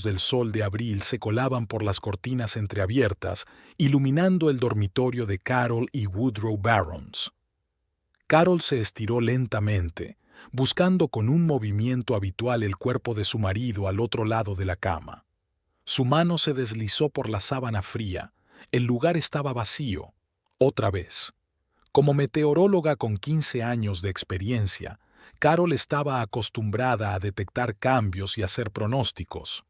del sol de abril se colaban por las cortinas entreabiertas, iluminando el dormitorio de Carol y Woodrow Barrons. Carol se estiró lentamente, buscando con un movimiento habitual el cuerpo de su marido al otro lado de la cama. Su mano se deslizó por la sábana fría. El lugar estaba vacío. Otra vez. Como meteoróloga con 15 años de experiencia, Carol estaba acostumbrada a detectar cambios y hacer pronósticos.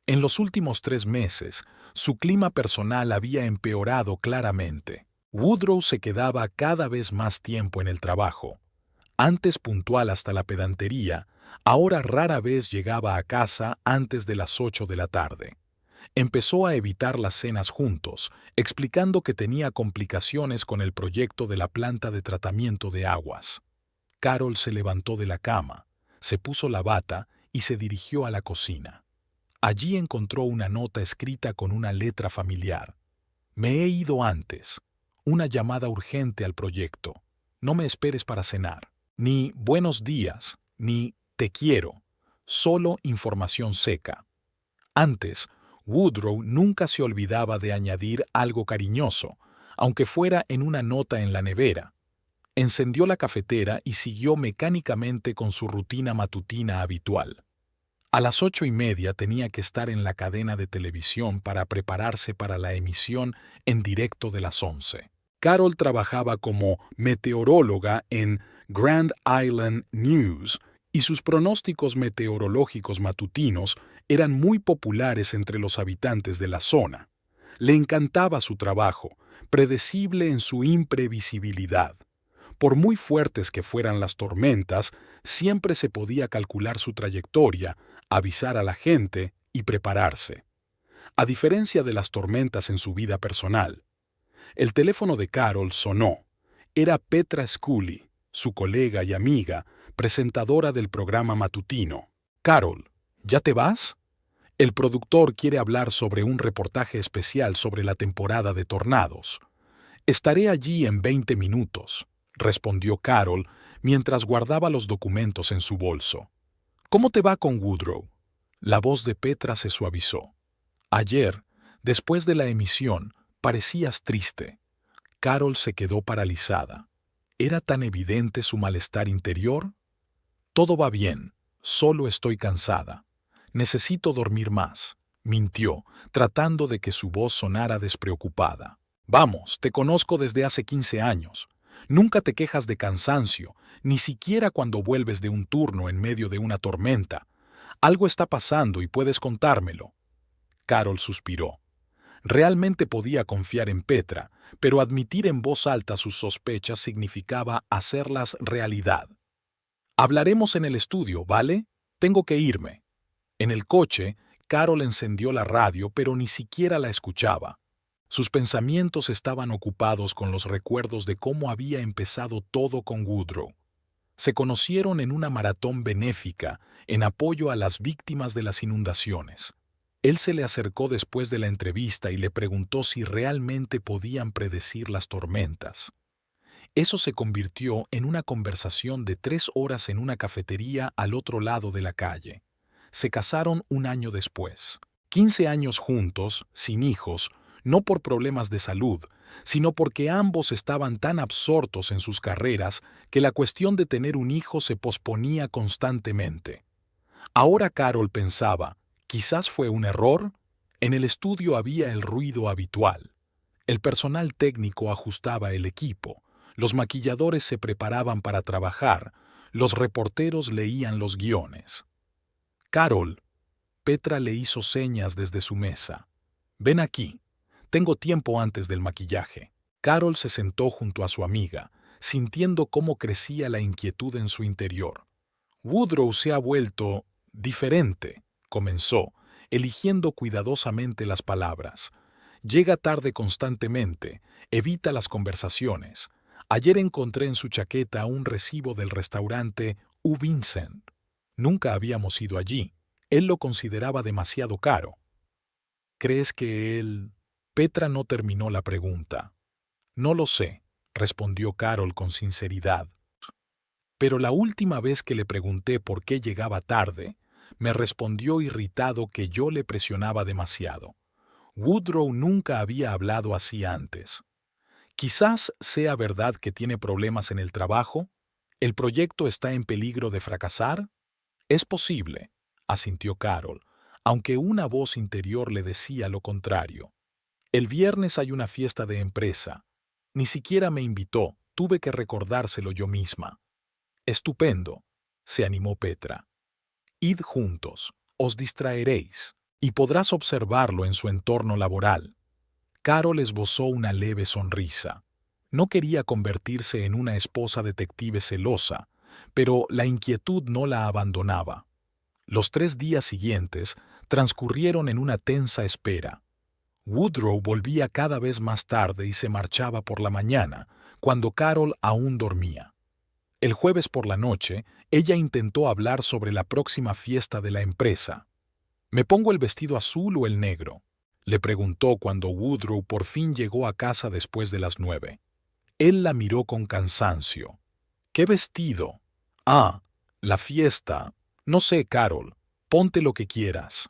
En los últimos 3 meses, su clima personal había empeorado claramente. Woodrow se quedaba cada vez más tiempo en el trabajo. Antes puntual hasta la pedantería, ahora rara vez llegaba a casa antes de las 8 de la tarde. Empezó a evitar las cenas juntos, explicando que tenía complicaciones con el proyecto de la planta de tratamiento de aguas. Carol se levantó de la cama, se puso la bata y se dirigió a la cocina. Allí encontró una nota escrita con una letra familiar. Me he ido antes. Una llamada urgente al proyecto. No me esperes para cenar. Ni buenos días, ni te quiero. Solo información seca. Antes, Woodrow nunca se olvidaba de añadir algo cariñoso, aunque fuera en una nota en la nevera. Encendió la cafetera y siguió mecánicamente con su rutina matutina habitual. A las 8:30 tenía que estar en la cadena de televisión para prepararse para la emisión en directo de las 11. Carol trabajaba como meteoróloga en Grand Island News y sus pronósticos meteorológicos matutinos eran muy populares entre los habitantes de la zona. Le encantaba su trabajo, predecible en su imprevisibilidad. Por muy fuertes que fueran las tormentas, siempre se podía calcular su trayectoria, avisar a la gente y prepararse. A diferencia de las tormentas en su vida personal. El teléfono de Carol sonó. Era Petra Scully, su colega y amiga, presentadora del programa matutino. Carol, ¿ya te vas? El productor quiere hablar sobre un reportaje especial sobre la temporada de tornados. Estaré allí en 20 minutos, respondió Carol mientras guardaba los documentos en su bolso. ¿Cómo te va con Woodrow? La voz de Petra se suavizó. Ayer, después de la emisión, parecías triste. Carol se quedó paralizada. ¿Era tan evidente su malestar interior? Todo va bien, solo estoy cansada. Necesito dormir más, mintió, tratando de que su voz sonara despreocupada. Vamos, te conozco desde hace 15 años. Nunca te quejas de cansancio, ni siquiera cuando vuelves de un turno en medio de una tormenta. Algo está pasando y puedes contármelo. Carol suspiró. Realmente podía confiar en Petra, pero admitir en voz alta sus sospechas significaba hacerlas realidad. Hablaremos en el estudio, ¿vale? Tengo que irme. En el coche, Carol encendió la radio, pero ni siquiera la escuchaba. Sus pensamientos estaban ocupados con los recuerdos de cómo había empezado todo con Woodrow. Se conocieron en una maratón benéfica en apoyo a las víctimas de las inundaciones. Él se le acercó después de la entrevista y le preguntó si realmente podían predecir las tormentas. Eso se convirtió en una conversación de 3 horas en una cafetería al otro lado de la calle. Se casaron un año después. 15 años juntos, sin hijos, no por problemas de salud, sino porque ambos estaban tan absortos en sus carreras que la cuestión de tener un hijo se posponía constantemente. Ahora Carol pensaba, ¿quizás fue un error? En el estudio había el ruido habitual. El personal técnico ajustaba el equipo, los maquilladores se preparaban para trabajar, los reporteros leían los guiones. Carol, Petra le hizo señas desde su mesa. Ven aquí. Tengo tiempo antes del maquillaje. Carol se sentó junto a su amiga, sintiendo cómo crecía la inquietud en su interior. Woodrow se ha vuelto diferente, comenzó, eligiendo cuidadosamente las palabras. Llega tarde constantemente, evita las conversaciones. Ayer encontré en su chaqueta un recibo del restaurante U. Vincent. Nunca habíamos ido allí. Él lo consideraba demasiado caro. ¿Crees que él...? Petra no terminó la pregunta. No lo sé, respondió Carol con sinceridad. Pero la última vez que le pregunté por qué llegaba tarde, me respondió irritado que yo le presionaba demasiado. Woodrow nunca había hablado así antes. Quizás sea verdad que tiene problemas en el trabajo. ¿El proyecto está en peligro de fracasar? Es posible, asintió Carol, aunque una voz interior le decía lo contrario. El viernes hay una fiesta de empresa. Ni siquiera me invitó, tuve que recordárselo yo misma. Estupendo, se animó Petra. Id juntos, os distraeréis, y podrás observarlo en su entorno laboral. Carol esbozó una leve sonrisa. No quería convertirse en una esposa detective celosa, pero la inquietud no la abandonaba. Los 3 días siguientes transcurrieron en una tensa espera. Woodrow volvía cada vez más tarde y se marchaba por la mañana, cuando Carol aún dormía. El jueves por la noche, ella intentó hablar sobre la próxima fiesta de la empresa. ¿Me pongo el vestido azul o el negro?, le preguntó cuando Woodrow por fin llegó a casa después de las 9. Él la miró con cansancio. ¿Qué vestido? Ah, la fiesta. No sé, Carol. Ponte lo que quieras.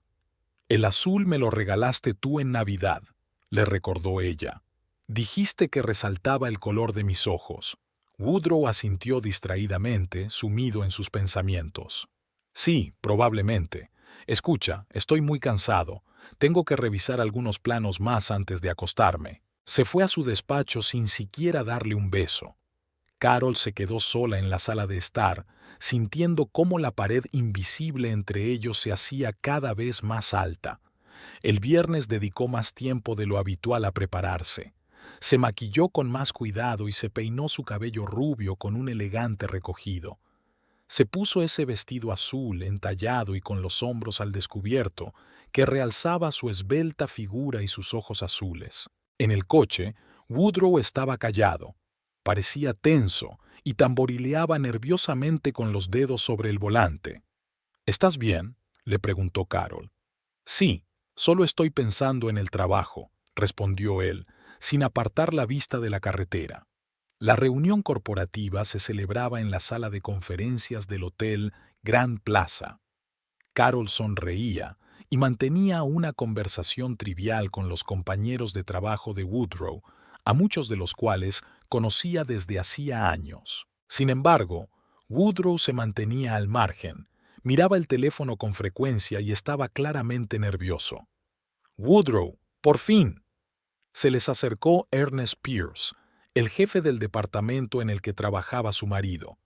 El azul me lo regalaste tú en Navidad, le recordó ella. Dijiste que resaltaba el color de mis ojos. Woodrow asintió distraídamente, sumido en sus pensamientos. Sí, probablemente. Escucha, estoy muy cansado. Tengo que revisar algunos planos más antes de acostarme. Se fue a su despacho sin siquiera darle un beso. Carol se quedó sola en la sala de estar, sintiendo cómo la pared invisible entre ellos se hacía cada vez más alta. El viernes dedicó más tiempo de lo habitual a prepararse. Se maquilló con más cuidado y se peinó su cabello rubio con un elegante recogido. Se puso ese vestido azul, entallado y con los hombros al descubierto, que realzaba su esbelta figura y sus ojos azules. En el coche, Woodrow estaba callado. Parecía tenso y tamborileaba nerviosamente con los dedos sobre el volante. ¿Estás bien?, le preguntó Carol. Sí, solo estoy pensando en el trabajo, respondió él, sin apartar la vista de la carretera. La reunión corporativa se celebraba en la sala de conferencias del Hotel Grand Plaza. Carol sonreía y mantenía una conversación trivial con los compañeros de trabajo de Woodrow, a muchos de los cuales conocía desde hacía años. Sin embargo, Woodrow se mantenía al margen, miraba el teléfono con frecuencia y estaba claramente nervioso. «Woodrow, por fin». Se les acercó Ernest Pierce, el jefe del departamento en el que trabajaba su marido.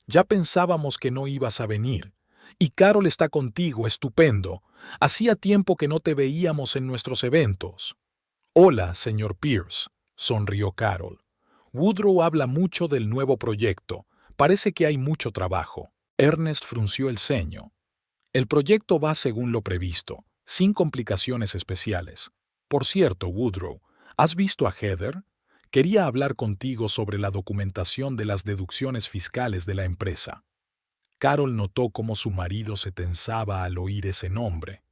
«Ya pensábamos que no ibas a venir. Y Carol está contigo, estupendo. Hacía tiempo que no te veíamos en nuestros eventos». «Hola, señor Pierce», sonrió Carol. «Woodrow habla mucho del nuevo proyecto. Parece que hay mucho trabajo». Ernest frunció el ceño. «El proyecto va según lo previsto, sin complicaciones especiales. Por cierto, Woodrow, ¿has visto a Heather? Quería hablar contigo sobre la documentación de las deducciones fiscales de la empresa». Carol notó cómo su marido se tensaba al oír ese nombre.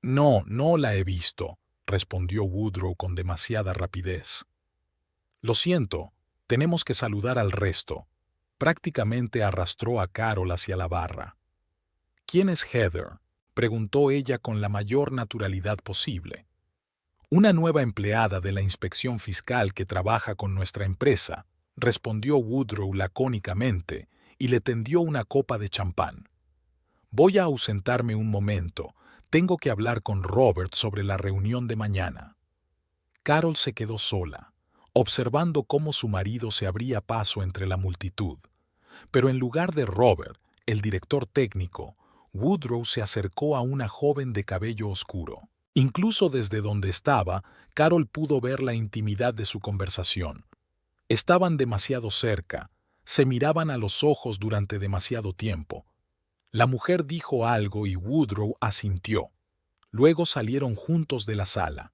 «No, no la he visto», respondió Woodrow con demasiada rapidez. «Lo siento, tenemos que saludar al resto». Prácticamente arrastró a Carol hacia la barra. «¿Quién es Heather?», preguntó ella con la mayor naturalidad posible. «Una nueva empleada de la inspección fiscal que trabaja con nuestra empresa», respondió Woodrow lacónicamente y le tendió una copa de champán. «Voy a ausentarme un momento. Tengo que hablar con Robert sobre la reunión de mañana». Carol se quedó sola, observando cómo su marido se abría paso entre la multitud. Pero en lugar de Robert, el director técnico, Woodrow se acercó a una joven de cabello oscuro. Incluso desde donde estaba, Carol pudo ver la intimidad de su conversación. Estaban demasiado cerca, se miraban a los ojos durante demasiado tiempo. La mujer dijo algo y Woodrow asintió. Luego salieron juntos de la sala.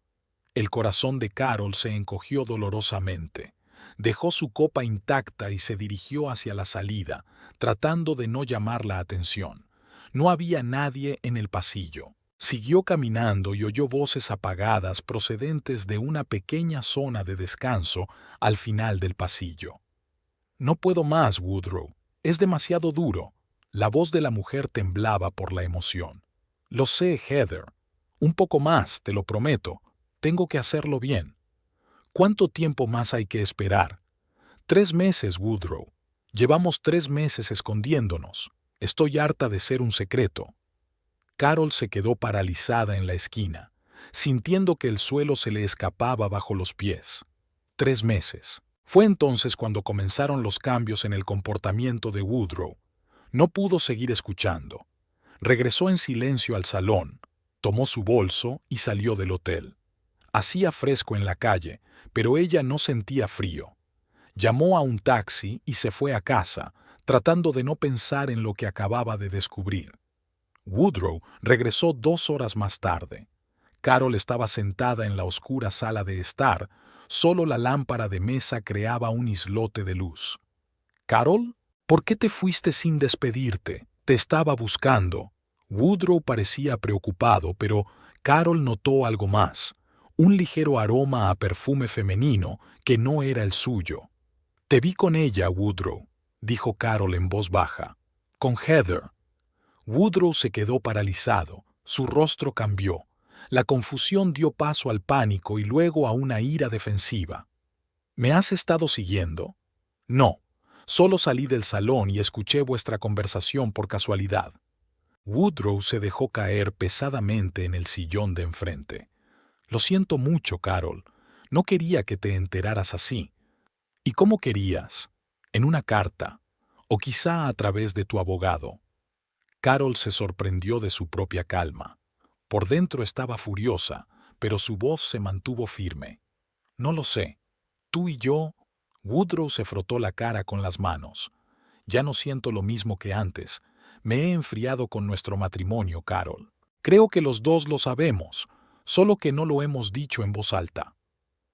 El corazón de Carol se encogió dolorosamente. Dejó su copa intacta y se dirigió hacia la salida, tratando de no llamar la atención. No había nadie en el pasillo. Siguió caminando y oyó voces apagadas procedentes de una pequeña zona de descanso al final del pasillo. «No puedo más, Woodrow. Es demasiado duro». La voz de la mujer temblaba por la emoción. Lo sé, Heather. Un poco más, te lo prometo. Tengo que hacerlo bien. ¿Cuánto tiempo más hay que esperar? 3 meses, Woodrow. Llevamos 3 meses escondiéndonos. Estoy harta de ser un secreto. Carol se quedó paralizada en la esquina, sintiendo que el suelo se le escapaba bajo los pies. 3 meses. Fue entonces cuando comenzaron los cambios en el comportamiento de Woodrow. No pudo seguir escuchando. Regresó en silencio al salón, tomó su bolso y salió del hotel. Hacía fresco en la calle, pero ella no sentía frío. Llamó a un taxi y se fue a casa, tratando de no pensar en lo que acababa de descubrir. Woodrow regresó 2 horas más tarde. Carol estaba sentada en la oscura sala de estar, solo la lámpara de mesa creaba un islote de luz. «Carol, ¿por qué te fuiste sin despedirte? Te estaba buscando». Woodrow parecía preocupado, pero Carol notó algo más, un ligero aroma a perfume femenino que no era el suyo. «Te vi con ella, Woodrow», dijo Carol en voz baja. «Con Heather». Woodrow se quedó paralizado, su rostro cambió. La confusión dio paso al pánico y luego a una ira defensiva. «¿Me has estado siguiendo?» «No, solo salí del salón y escuché vuestra conversación por casualidad». Woodrow se dejó caer pesadamente en el sillón de enfrente. «Lo siento mucho, Carol. No quería que te enteraras así». «¿Y cómo querías? ¿En una carta? ¿O quizá a través de tu abogado?» Carol se sorprendió de su propia calma. Por dentro estaba furiosa, pero su voz se mantuvo firme. «No lo sé. Tú y yo...» Woodrow se frotó la cara con las manos. «Ya no siento lo mismo que antes. Me he enfriado con nuestro matrimonio, Carol. Creo que los dos lo sabemos, solo que no lo hemos dicho en voz alta».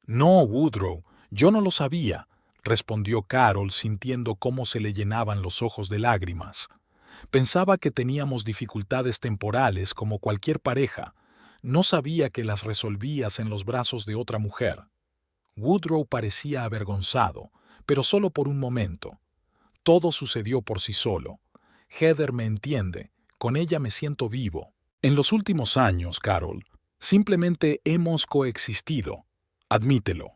«No, Woodrow, yo no lo sabía», respondió Carol sintiendo cómo se le llenaban los ojos de lágrimas. «Pensaba que teníamos dificultades temporales como cualquier pareja. No sabía que las resolvías en los brazos de otra mujer». Woodrow parecía avergonzado, pero solo por un momento. Todo sucedió por sí solo. Heather me entiende, con ella me siento vivo. En los últimos años, Carol, simplemente hemos coexistido. Admítelo.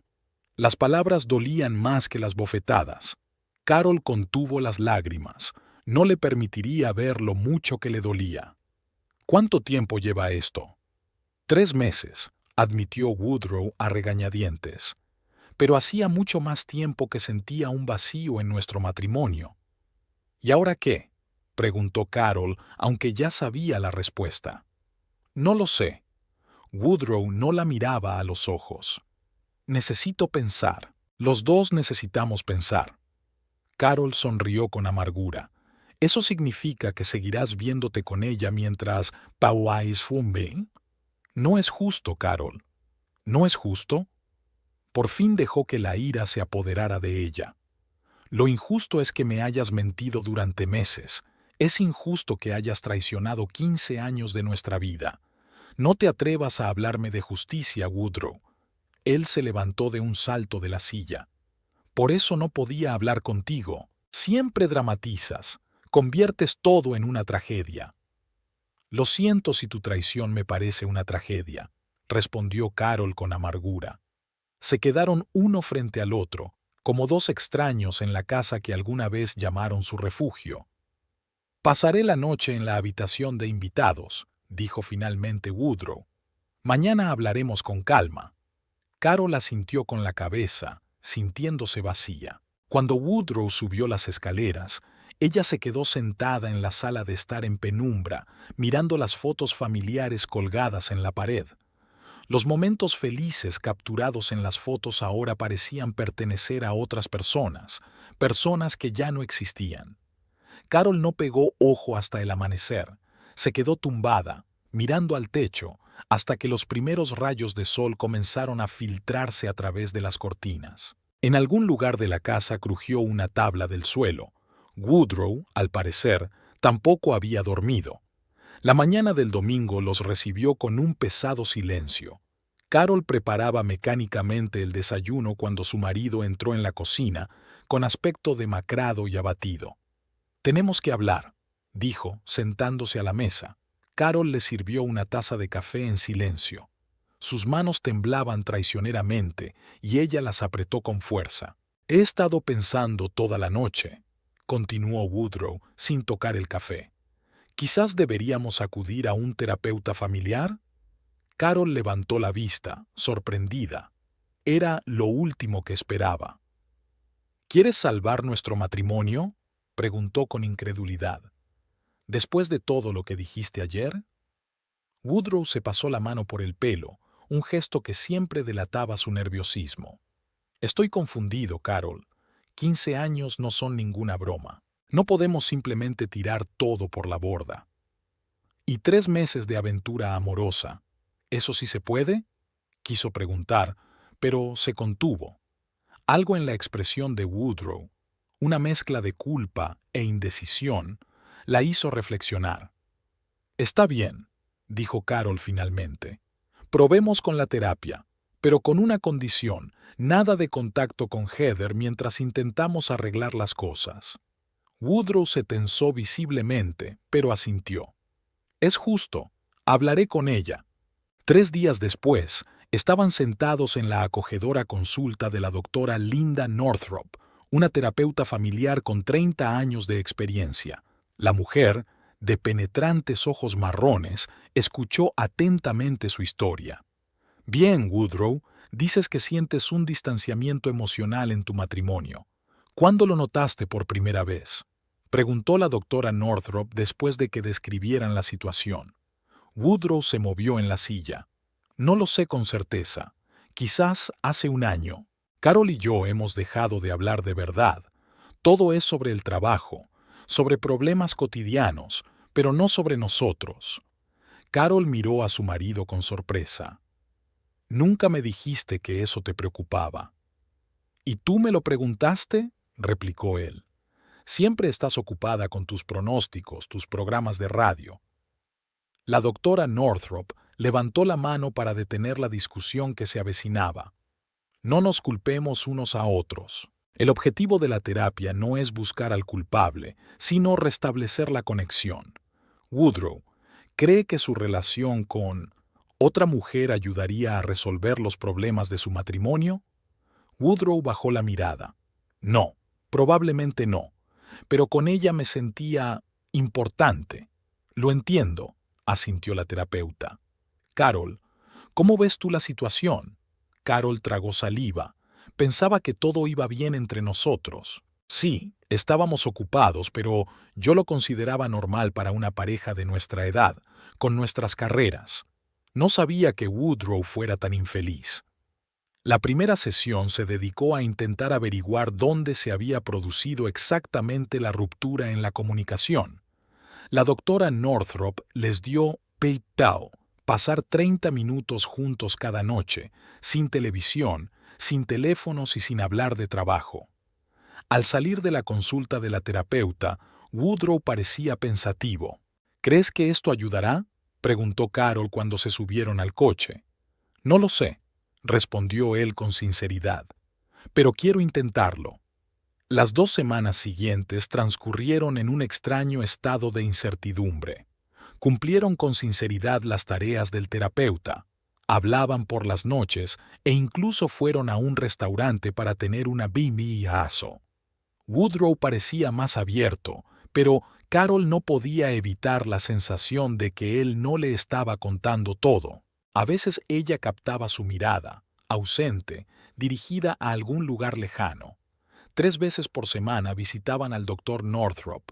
Las palabras dolían más que las bofetadas. Carol contuvo las lágrimas. No le permitiría ver lo mucho que le dolía. «¿Cuánto tiempo lleva esto?» 3 meses, admitió Woodrow a regañadientes. «Pero hacía mucho más tiempo que sentía un vacío en nuestro matrimonio». «¿Y ahora qué?», preguntó Carol, aunque ya sabía la respuesta. «No lo sé». Woodrow no la miraba a los ojos. «Necesito pensar. Los dos necesitamos pensar». Carol sonrió con amargura. «¿Eso significa que seguirás viéndote con ella mientras pauáis fumbe?» «No es justo, Carol». «¿No es justo?» Por fin dejó que la ira se apoderara de ella. «Lo injusto es que me hayas mentido durante meses. Es injusto que hayas traicionado 15 años de nuestra vida. No te atrevas a hablarme de justicia, Woodrow». Él se levantó de un salto de la silla. «Por eso no podía hablar contigo. Siempre dramatizas. Conviertes todo en una tragedia». «Lo siento si tu traición me parece una tragedia», respondió Carol con amargura. Se quedaron uno frente al otro, como dos extraños en la casa que alguna vez llamaron su refugio. «Pasaré la noche en la habitación de invitados», dijo finalmente Woodrow. «Mañana hablaremos con calma». Carol asintió con la cabeza, sintiéndose vacía. Cuando Woodrow subió las escaleras, ella se quedó sentada en la sala de estar en penumbra, mirando las fotos familiares colgadas en la pared. Los momentos felices capturados en las fotos ahora parecían pertenecer a otras personas, personas que ya no existían. Carol no pegó ojo hasta el amanecer. Se quedó tumbada, mirando al techo, hasta que los primeros rayos de sol comenzaron a filtrarse a través de las cortinas. En algún lugar de la casa crujió una tabla del suelo. Woodrow, al parecer, tampoco había dormido. La mañana del domingo los recibió con un pesado silencio. Carol preparaba mecánicamente el desayuno cuando su marido entró en la cocina, con aspecto demacrado y abatido. «Tenemos que hablar», dijo, sentándose a la mesa. Carol le sirvió una taza de café en silencio. Sus manos temblaban traicioneramente y ella las apretó con fuerza. «He estado pensando toda la noche», continuó Woodrow sin tocar el café. «¿Quizás deberíamos acudir a un terapeuta familiar?» Carol levantó la vista, sorprendida. Era lo último que esperaba. «¿Quieres salvar nuestro matrimonio?», preguntó con incredulidad. «¿Después de todo lo que dijiste ayer?» Woodrow se pasó la mano por el pelo, un gesto que siempre delataba su nerviosismo. «Estoy confundido, Carol. 15 años no son ninguna broma. No podemos simplemente tirar todo por la borda. ¿Y 3 meses de aventura amorosa? ¿Eso sí se puede?», quiso preguntar, pero se contuvo. Algo en la expresión de Woodrow, una mezcla de culpa e indecisión, la hizo reflexionar. «Está bien», dijo Carol finalmente. «Probemos con la terapia, pero con una condición: nada de contacto con Heather mientras intentamos arreglar las cosas». Woodrow se tensó visiblemente, pero asintió. «Es justo. Hablaré con ella». 3 días después, estaban sentados en la acogedora consulta de la doctora Linda Northrop, una terapeuta familiar con 30 años de experiencia. La mujer, de penetrantes ojos marrones, escuchó atentamente su historia. «Bien, Woodrow, dices que sientes un distanciamiento emocional en tu matrimonio. ¿Cuándo lo notaste por primera vez?», preguntó la doctora Northrop después de que describieran la situación. Woodrow se movió en la silla. «No lo sé con certeza. Quizás hace 1 año. Carol y yo hemos dejado de hablar de verdad. Todo es sobre el trabajo, sobre problemas cotidianos, pero no sobre nosotros». Carol miró a su marido con sorpresa. «Nunca me dijiste que eso te preocupaba». «¿Y tú me lo preguntaste?», replicó él. «Siempre estás ocupada con tus pronósticos, tus programas de radio». La doctora Northrop levantó la mano para detener la discusión que se avecinaba. «No nos culpemos unos a otros. El objetivo de la terapia no es buscar al culpable, sino restablecer la conexión. Woodrow, ¿cree que su relación con otra mujer ayudaría a resolver los problemas de su matrimonio?». Woodrow bajó la mirada. «No, probablemente no, pero con ella me sentía importante». «Lo entiendo», asintió la terapeuta. «Carol, ¿cómo ves tú la situación?». Carol tragó saliva. Pensaba que todo iba bien entre nosotros. Sí, estábamos ocupados, pero yo lo consideraba normal para una pareja de nuestra edad, con nuestras carreras. No sabía que Woodrow fuera tan infeliz. La primera sesión se dedicó a intentar averiguar dónde se había producido exactamente la ruptura en la comunicación. La doctora Northrop les dio PayPal, pasar 30 minutos juntos cada noche, sin televisión, sin teléfonos y sin hablar de trabajo. Al salir de la consulta de la terapeuta, Woodrow parecía pensativo. «¿Crees que esto ayudará?», preguntó Carol cuando se subieron al coche. «No lo sé», respondió él con sinceridad, «pero quiero intentarlo». Las 2 semanas siguientes transcurrieron en un extraño estado de incertidumbre. Cumplieron con sinceridad las tareas del terapeuta, hablaban por las noches e incluso fueron a un restaurante para tener una bimbieazo. Woodrow parecía más abierto, pero Carol no podía evitar la sensación de que él no le estaba contando todo. A veces ella captaba su mirada, ausente, dirigida a algún lugar lejano. 3 veces por semana visitaban al doctor Northrop.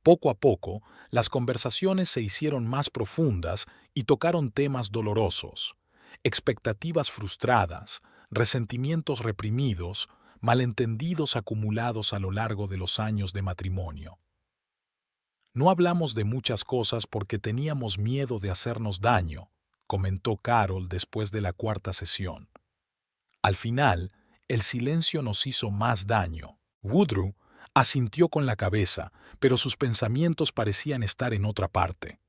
Poco a poco, las conversaciones se hicieron más profundas y tocaron temas dolorosos: expectativas frustradas, resentimientos reprimidos, malentendidos acumulados a lo largo de los años de matrimonio. «No hablamos de muchas cosas porque teníamos miedo de hacernos daño», comentó Carol después de la 4ª sesión. «Al final, el silencio nos hizo más daño». Woodrow asintió con la cabeza, pero sus pensamientos parecían estar en otra parte.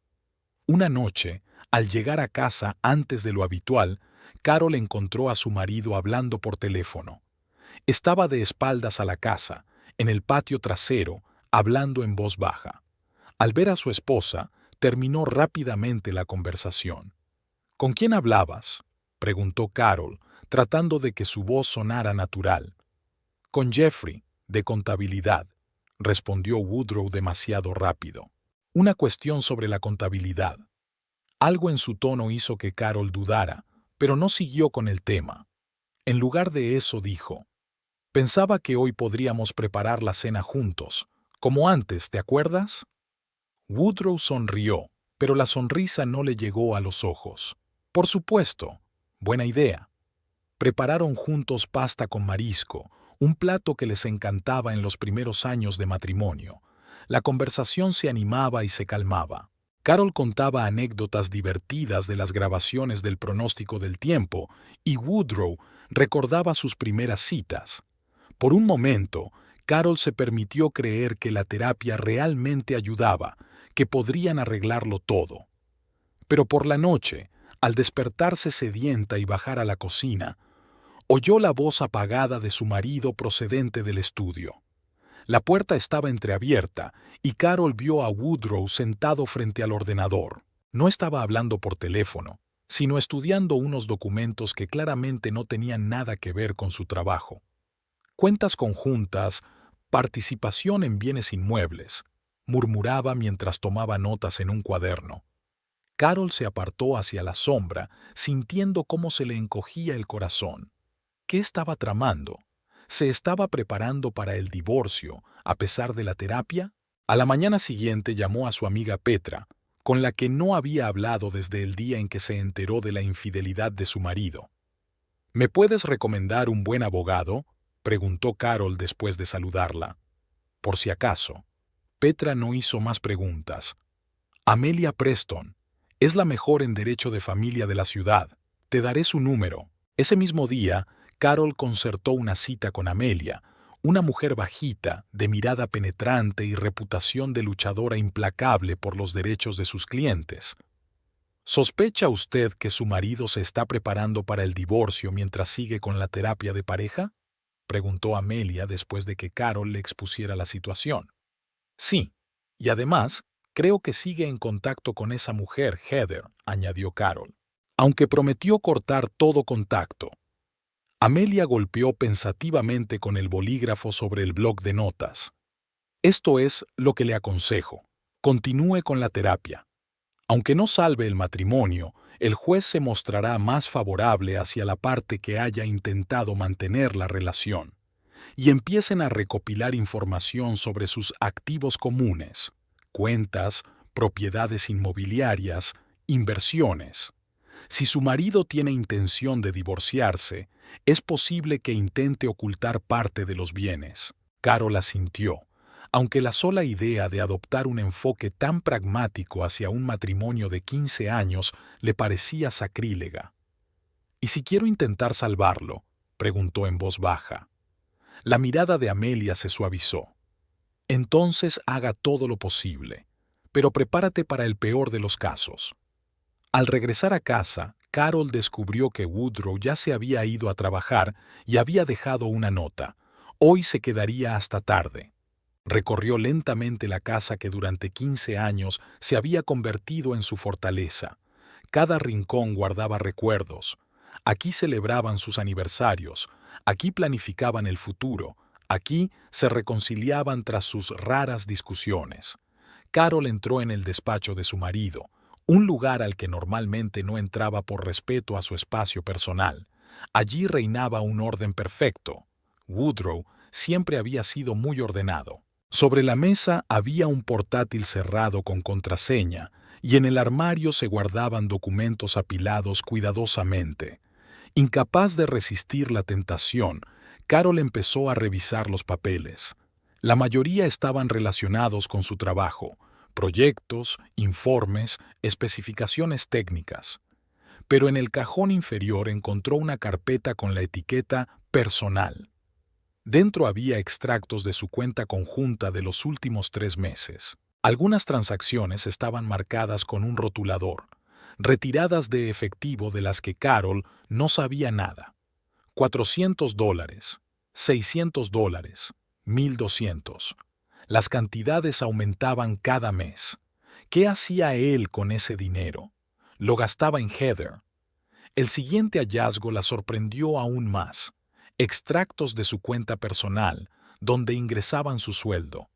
Una noche, al llegar a casa antes de lo habitual, Carol encontró a su marido hablando por teléfono. Estaba de espaldas a la casa, en el patio trasero, hablando en voz baja. Al ver a su esposa, terminó rápidamente la conversación. ¿Con quién hablabas?, preguntó Carol, tratando de que su voz sonara natural. Con Jeffrey, de contabilidad, respondió Woodrow demasiado rápido. Una cuestión sobre la contabilidad. Algo en su tono hizo que Carol dudara, pero no siguió con el tema. En lugar de eso dijo: pensaba que hoy podríamos preparar la cena juntos, como antes, ¿te acuerdas? Woodrow sonrió, pero la sonrisa no le llegó a los ojos. Por supuesto, buena idea. Prepararon juntos pasta con marisco, un plato que les encantaba en los primeros años de matrimonio. La conversación se animaba y se calmaba. Carol contaba anécdotas divertidas de las grabaciones del pronóstico del tiempo y Woodrow recordaba sus primeras citas. Por un momento, Carol se permitió creer que la terapia realmente ayudaba, que podrían arreglarlo todo. Pero por la noche, al despertarse sedienta y bajar a la cocina, oyó la voz apagada de su marido procedente del estudio. La puerta estaba entreabierta y Carol vio a Woodrow sentado frente al ordenador. No estaba hablando por teléfono, sino estudiando unos documentos que claramente no tenían nada que ver con su trabajo. Cuentas conjuntas, participación en bienes inmuebles, murmuraba mientras tomaba notas en un cuaderno. Carol se apartó hacia la sombra, sintiendo cómo se le encogía el corazón. ¿Qué estaba tramando? ¿Se estaba preparando para el divorcio, a pesar de la terapia? A la mañana siguiente llamó a su amiga Petra, con la que no había hablado desde el día en que se enteró de la infidelidad de su marido. ¿Me puedes recomendar un buen abogado?, preguntó Carol después de saludarla. Por si acaso. Petra no hizo más preguntas. Amelia Preston. Es la mejor en derecho de familia de la ciudad. Te daré su número. Ese mismo día, Carol concertó una cita con Amelia, una mujer bajita, de mirada penetrante y reputación de luchadora implacable por los derechos de sus clientes. ¿Sospecha usted que su marido se está preparando para el divorcio mientras sigue con la terapia de pareja?, preguntó Amelia después de que Carol le expusiera la situación. Sí, y además, creo que sigue en contacto con esa mujer, Heather, añadió Carol, aunque prometió cortar todo contacto. Amelia golpeó pensativamente con el bolígrafo sobre el bloc de notas. Esto es lo que le aconsejo. Continúe con la terapia. Aunque no salve el matrimonio, el juez se mostrará más favorable hacia la parte que haya intentado mantener la relación, y empiecen a recopilar información sobre sus activos comunes, cuentas, propiedades inmobiliarias, inversiones. Si su marido tiene intención de divorciarse, es posible que intente ocultar parte de los bienes. Carol asintió, aunque la sola idea de adoptar un enfoque tan pragmático hacia un matrimonio de 15 años le parecía sacrílega. ¿Y si quiero intentar salvarlo?, preguntó en voz baja. La mirada de Amelia se suavizó. Entonces haga todo lo posible, pero prepárate para el peor de los casos. Al regresar a casa, Carol descubrió que Woodrow ya se había ido a trabajar y había dejado una nota. Hoy se quedaría hasta tarde. Recorrió lentamente la casa que durante 15 años se había convertido en su fortaleza. Cada rincón guardaba recuerdos. Aquí celebraban sus aniversarios, aquí planificaban el futuro, aquí se reconciliaban tras sus raras discusiones. Carol entró en el despacho de su marido, un lugar al que normalmente no entraba por respeto a su espacio personal. Allí reinaba un orden perfecto. Woodrow siempre había sido muy ordenado. Sobre la mesa había un portátil cerrado con contraseña y en el armario se guardaban documentos apilados cuidadosamente. Incapaz de resistir la tentación, Carol empezó a revisar los papeles. La mayoría estaban relacionados con su trabajo, proyectos, informes, especificaciones técnicas. Pero en el cajón inferior encontró una carpeta con la etiqueta «Personal». Dentro había extractos de su cuenta conjunta de los últimos 3 meses. Algunas transacciones estaban marcadas con un rotulador, retiradas de efectivo de las que Carol no sabía nada. $400, $600, $1,200. Las cantidades aumentaban cada mes. ¿Qué hacía él con ese dinero? Lo gastaba en Heather. El siguiente hallazgo la sorprendió aún más. Extractos de su cuenta personal, donde ingresaban su sueldo.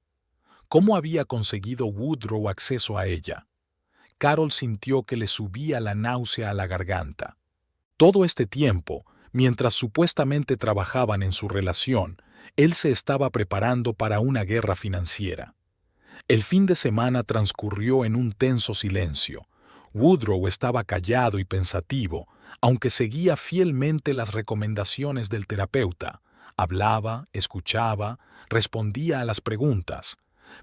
¿Cómo había conseguido Woodrow acceso a ella? Carol sintió que le subía la náusea a la garganta. Todo este tiempo, mientras supuestamente trabajaban en su relación, él se estaba preparando para una guerra financiera. El fin de semana transcurrió en un tenso silencio. Woodrow estaba callado y pensativo, aunque seguía fielmente las recomendaciones del terapeuta. Hablaba, escuchaba, respondía a las preguntas.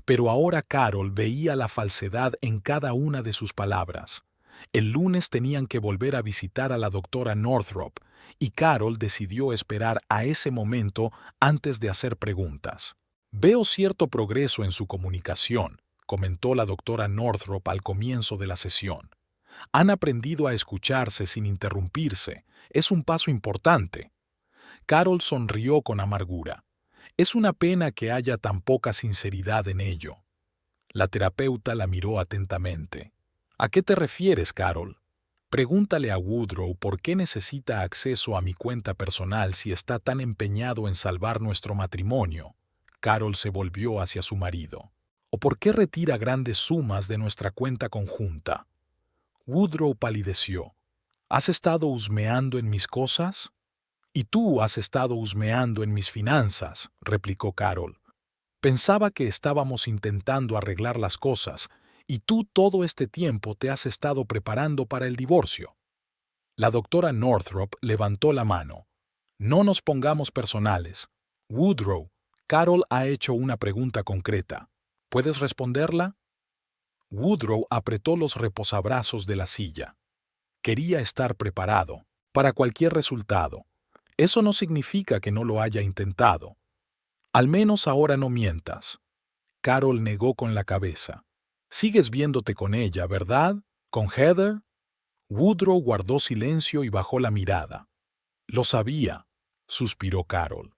Pero ahora Carol veía la falsedad en cada una de sus palabras. El lunes tenían que volver a visitar a la doctora Northrop, y Carol decidió esperar a ese momento antes de hacer preguntas. «Veo cierto progreso en su comunicación», comentó la doctora Northrop al comienzo de la sesión. «Han aprendido a escucharse sin interrumpirse. Es un paso importante». Carol sonrió con amargura. Es una pena que haya tan poca sinceridad en ello. La terapeuta la miró atentamente. «¿A qué te refieres, Carol? Pregúntale a Woodrow por qué necesita acceso a mi cuenta personal si está tan empeñado en salvar nuestro matrimonio». Carol se volvió hacia su marido. «¿O por qué retira grandes sumas de nuestra cuenta conjunta?» Woodrow palideció. «¿Has estado husmeando en mis cosas?» «Y tú has estado husmeando en mis finanzas», replicó Carol. «Pensaba que estábamos intentando arreglar las cosas, y tú todo este tiempo te has estado preparando para el divorcio». La doctora Northrop levantó la mano. «No nos pongamos personales. Woodrow, Carol ha hecho una pregunta concreta. ¿Puedes responderla?» Woodrow apretó los reposabrazos de la silla. Quería estar preparado para cualquier resultado. Eso no significa que no lo haya intentado. «Al menos ahora no mientas». Carol negó con la cabeza. «Sigues viéndote con ella, ¿verdad? ¿Con Heather?» Woodrow guardó silencio y bajó la mirada. «Lo sabía», suspiró Carol.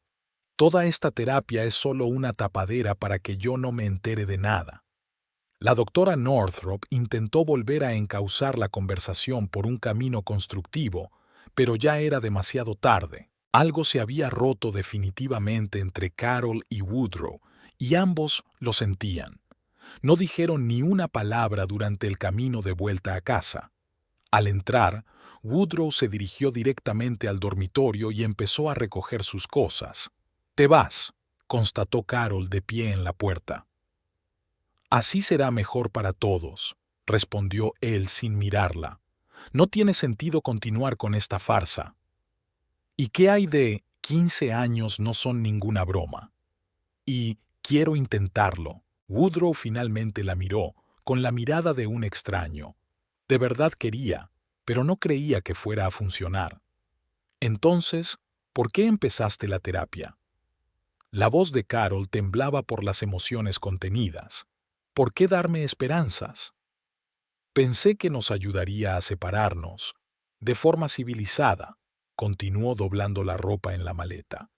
«Toda esta terapia es solo una tapadera para que yo no me entere de nada». La doctora Northrop intentó volver a encauzar la conversación por un camino constructivo, pero ya era demasiado tarde. Algo se había roto definitivamente entre Carol y Woodrow, y ambos lo sentían. No dijeron ni una palabra durante el camino de vuelta a casa. Al entrar, Woodrow se dirigió directamente al dormitorio y empezó a recoger sus cosas. «Te vas», constató Carol de pie en la puerta. «Así será mejor para todos», respondió él sin mirarla. «No tiene sentido continuar con esta farsa». «¿Y qué hay de 15 años no son ninguna broma?» «Y quiero intentarlo». Woodrow finalmente la miró, con la mirada de un extraño. De verdad quería, pero no creía que fuera a funcionar. «Entonces, ¿por qué empezaste la terapia?» La voz de Carol temblaba por las emociones contenidas. «¿Por qué darme esperanzas?» «Pensé que nos ayudaría a separarnos, de forma civilizada», continuó doblando la ropa en la maleta.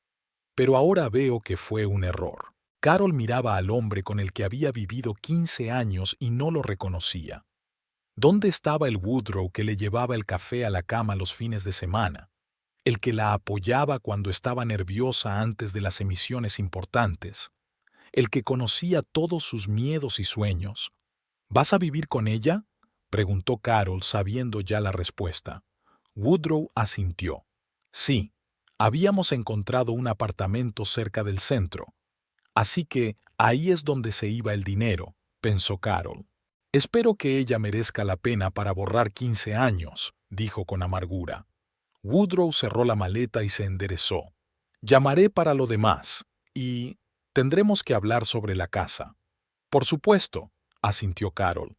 «Pero ahora veo que fue un error». Carol miraba al hombre con el que había vivido 15 años y no lo reconocía. ¿Dónde estaba el Woodrow que le llevaba el café a la cama los fines de semana? El que la apoyaba cuando estaba nerviosa antes de las emisiones importantes. El que conocía todos sus miedos y sueños. «¿Vas a vivir con ella?», preguntó Carol sabiendo ya la respuesta. Woodrow asintió. «Sí, habíamos encontrado un apartamento cerca del centro. Así que ahí es donde se iba el dinero», pensó Carol. «Espero que ella merezca la pena para borrar 15 años», dijo con amargura. Woodrow cerró la maleta y se enderezó. «Llamaré para lo demás, y tendremos que hablar sobre la casa». «Por supuesto», asintió Carol,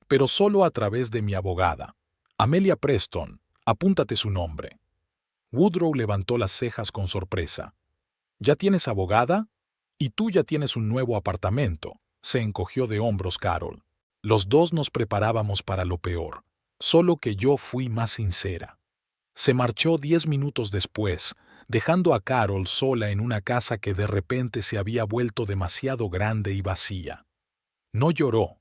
«pero solo a través de mi abogada. Amelia Preston, apúntate su nombre». Woodrow levantó las cejas con sorpresa. «¿Ya tienes abogada? Y tú ya tienes un nuevo apartamento», se encogió de hombros Carol. «Los dos nos preparábamos para lo peor, solo que yo fui más sincera». Se marchó 10 minutos después, dejando a Carol sola en una casa que de repente se había vuelto demasiado grande y vacía. No lloró,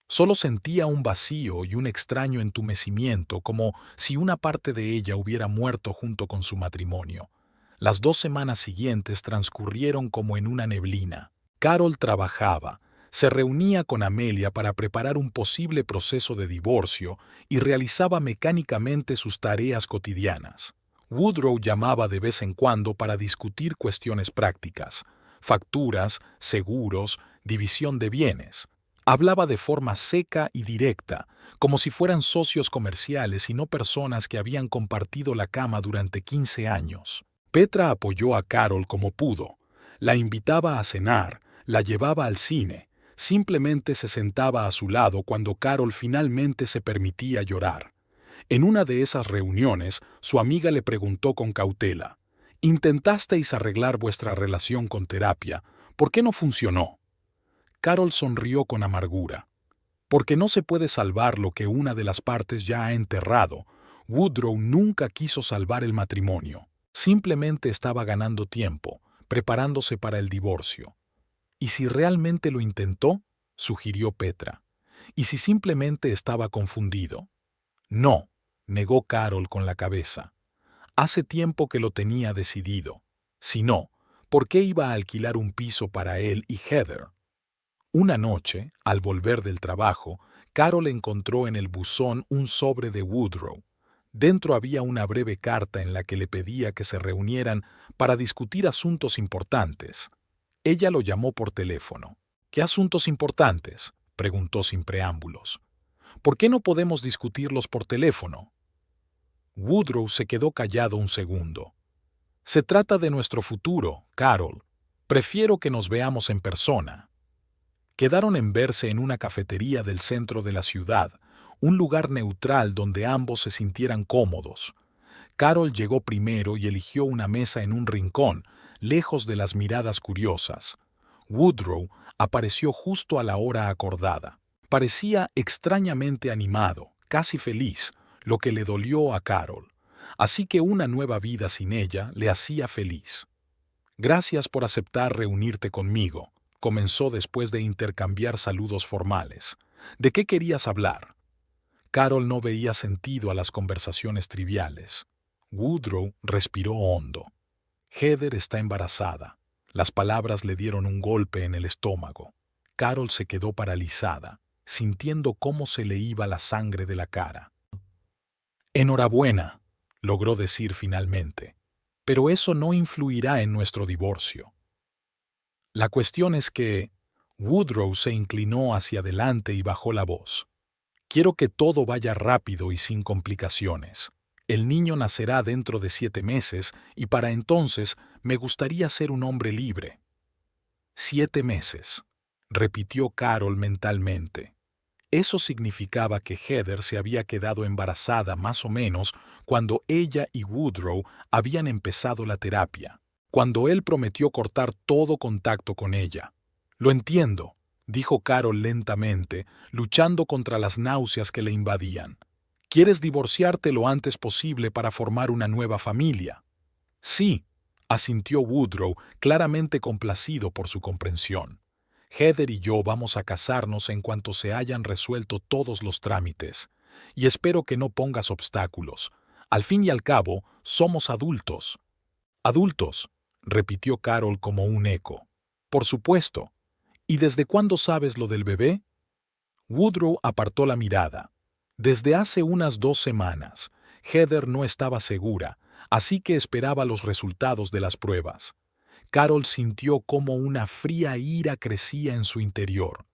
Solo sentía un vacío y un extraño entumecimiento, como si una parte de ella hubiera muerto junto con su matrimonio. Las 2 semanas siguientes transcurrieron como en una neblina. Carol trabajaba, se reunía con Amelia para preparar un posible proceso de divorcio y realizaba mecánicamente sus tareas cotidianas. Woodrow llamaba de vez en cuando para discutir cuestiones prácticas, facturas, seguros, división de bienes. Hablaba de forma seca y directa, como si fueran socios comerciales y no personas que habían compartido la cama durante 15 años. Petra apoyó a Carol como pudo. La invitaba a cenar, la llevaba al cine, simplemente se sentaba a su lado cuando Carol finalmente se permitía llorar. En una de esas reuniones, su amiga le preguntó con cautela: «¿Intentasteis arreglar vuestra relación con terapia? ¿Por qué no funcionó?» Carol sonrió con amargura. Porque no se puede salvar lo que una de las partes ya ha enterrado. Woodrow nunca quiso salvar el matrimonio. Simplemente estaba ganando tiempo, preparándose para el divorcio. ¿Y si realmente lo intentó?, sugirió Petra. ¿Y si simplemente estaba confundido? No, negó Carol con la cabeza. Hace tiempo que lo tenía decidido. Si no, ¿por qué iba a alquilar un piso para él y Heather? Una noche, al volver del trabajo, Carol encontró en el buzón un sobre de Woodrow. Dentro había una breve carta en la que le pedía que se reunieran para discutir asuntos importantes. Ella lo llamó por teléfono. «¿Qué asuntos importantes?», preguntó sin preámbulos. «¿Por qué no podemos discutirlos por teléfono?». Woodrow se quedó callado un segundo. «Se trata de nuestro futuro, Carol. Prefiero que nos veamos en persona». Quedaron en verse en una cafetería del centro de la ciudad, un lugar neutral donde ambos se sintieran cómodos. Carol llegó primero y eligió una mesa en un rincón, lejos de las miradas curiosas. Woodrow apareció justo a la hora acordada. Parecía extrañamente animado, casi feliz, lo que le dolió a Carol. Así que una nueva vida sin ella le hacía feliz. «Gracias por aceptar reunirte conmigo», comenzó después de intercambiar saludos formales. «¿De qué querías hablar?». Carol no veía sentido a las conversaciones triviales. Woodrow respiró hondo. «Heather está embarazada». Las palabras le dieron un golpe en el estómago. Carol se quedó paralizada, sintiendo cómo se le iba la sangre de la cara. «Enhorabuena», logró decir finalmente, «pero eso no influirá en nuestro divorcio». La cuestión es que Woodrow se inclinó hacia adelante y bajó la voz. «Quiero que todo vaya rápido y sin complicaciones. El niño nacerá dentro de 7 meses y para entonces me gustaría ser un hombre libre». 7 meses, repitió Carol mentalmente. Eso significaba que Heather se había quedado embarazada más o menos cuando ella y Woodrow habían empezado la terapia, cuando él prometió cortar todo contacto con ella. «Lo entiendo», dijo Carol lentamente, luchando contra las náuseas que le invadían. «¿Quieres divorciarte lo antes posible para formar una nueva familia?». «Sí», asintió Woodrow, claramente complacido por su comprensión. «Heather y yo vamos a casarnos en cuanto se hayan resuelto todos los trámites. Y espero que no pongas obstáculos. Al fin y al cabo, somos adultos». «Adultos», repitió Carol como un eco. «Por supuesto. ¿Y desde cuándo sabes lo del bebé?». Woodrow apartó la mirada. Desde hace unas 2 semanas. Heather no estaba segura, así que esperaba los resultados de las pruebas. Carol sintió cómo una fría ira crecía en su interior.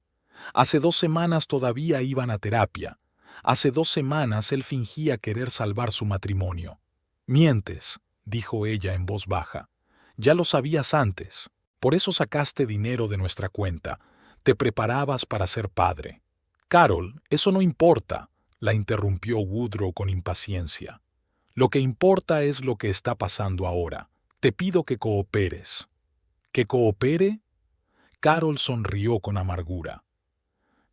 Hace 2 semanas todavía iban a terapia. Hace 2 semanas él fingía querer salvar su matrimonio. «Mientes», dijo ella en voz baja. «Ya lo sabías antes. Por eso sacaste dinero de nuestra cuenta. Te preparabas para ser padre». «Carol, eso no importa», la interrumpió Woodrow con impaciencia. «Lo que importa es lo que está pasando ahora. Te pido que cooperes». «¿Que coopere?». Carol sonrió con amargura.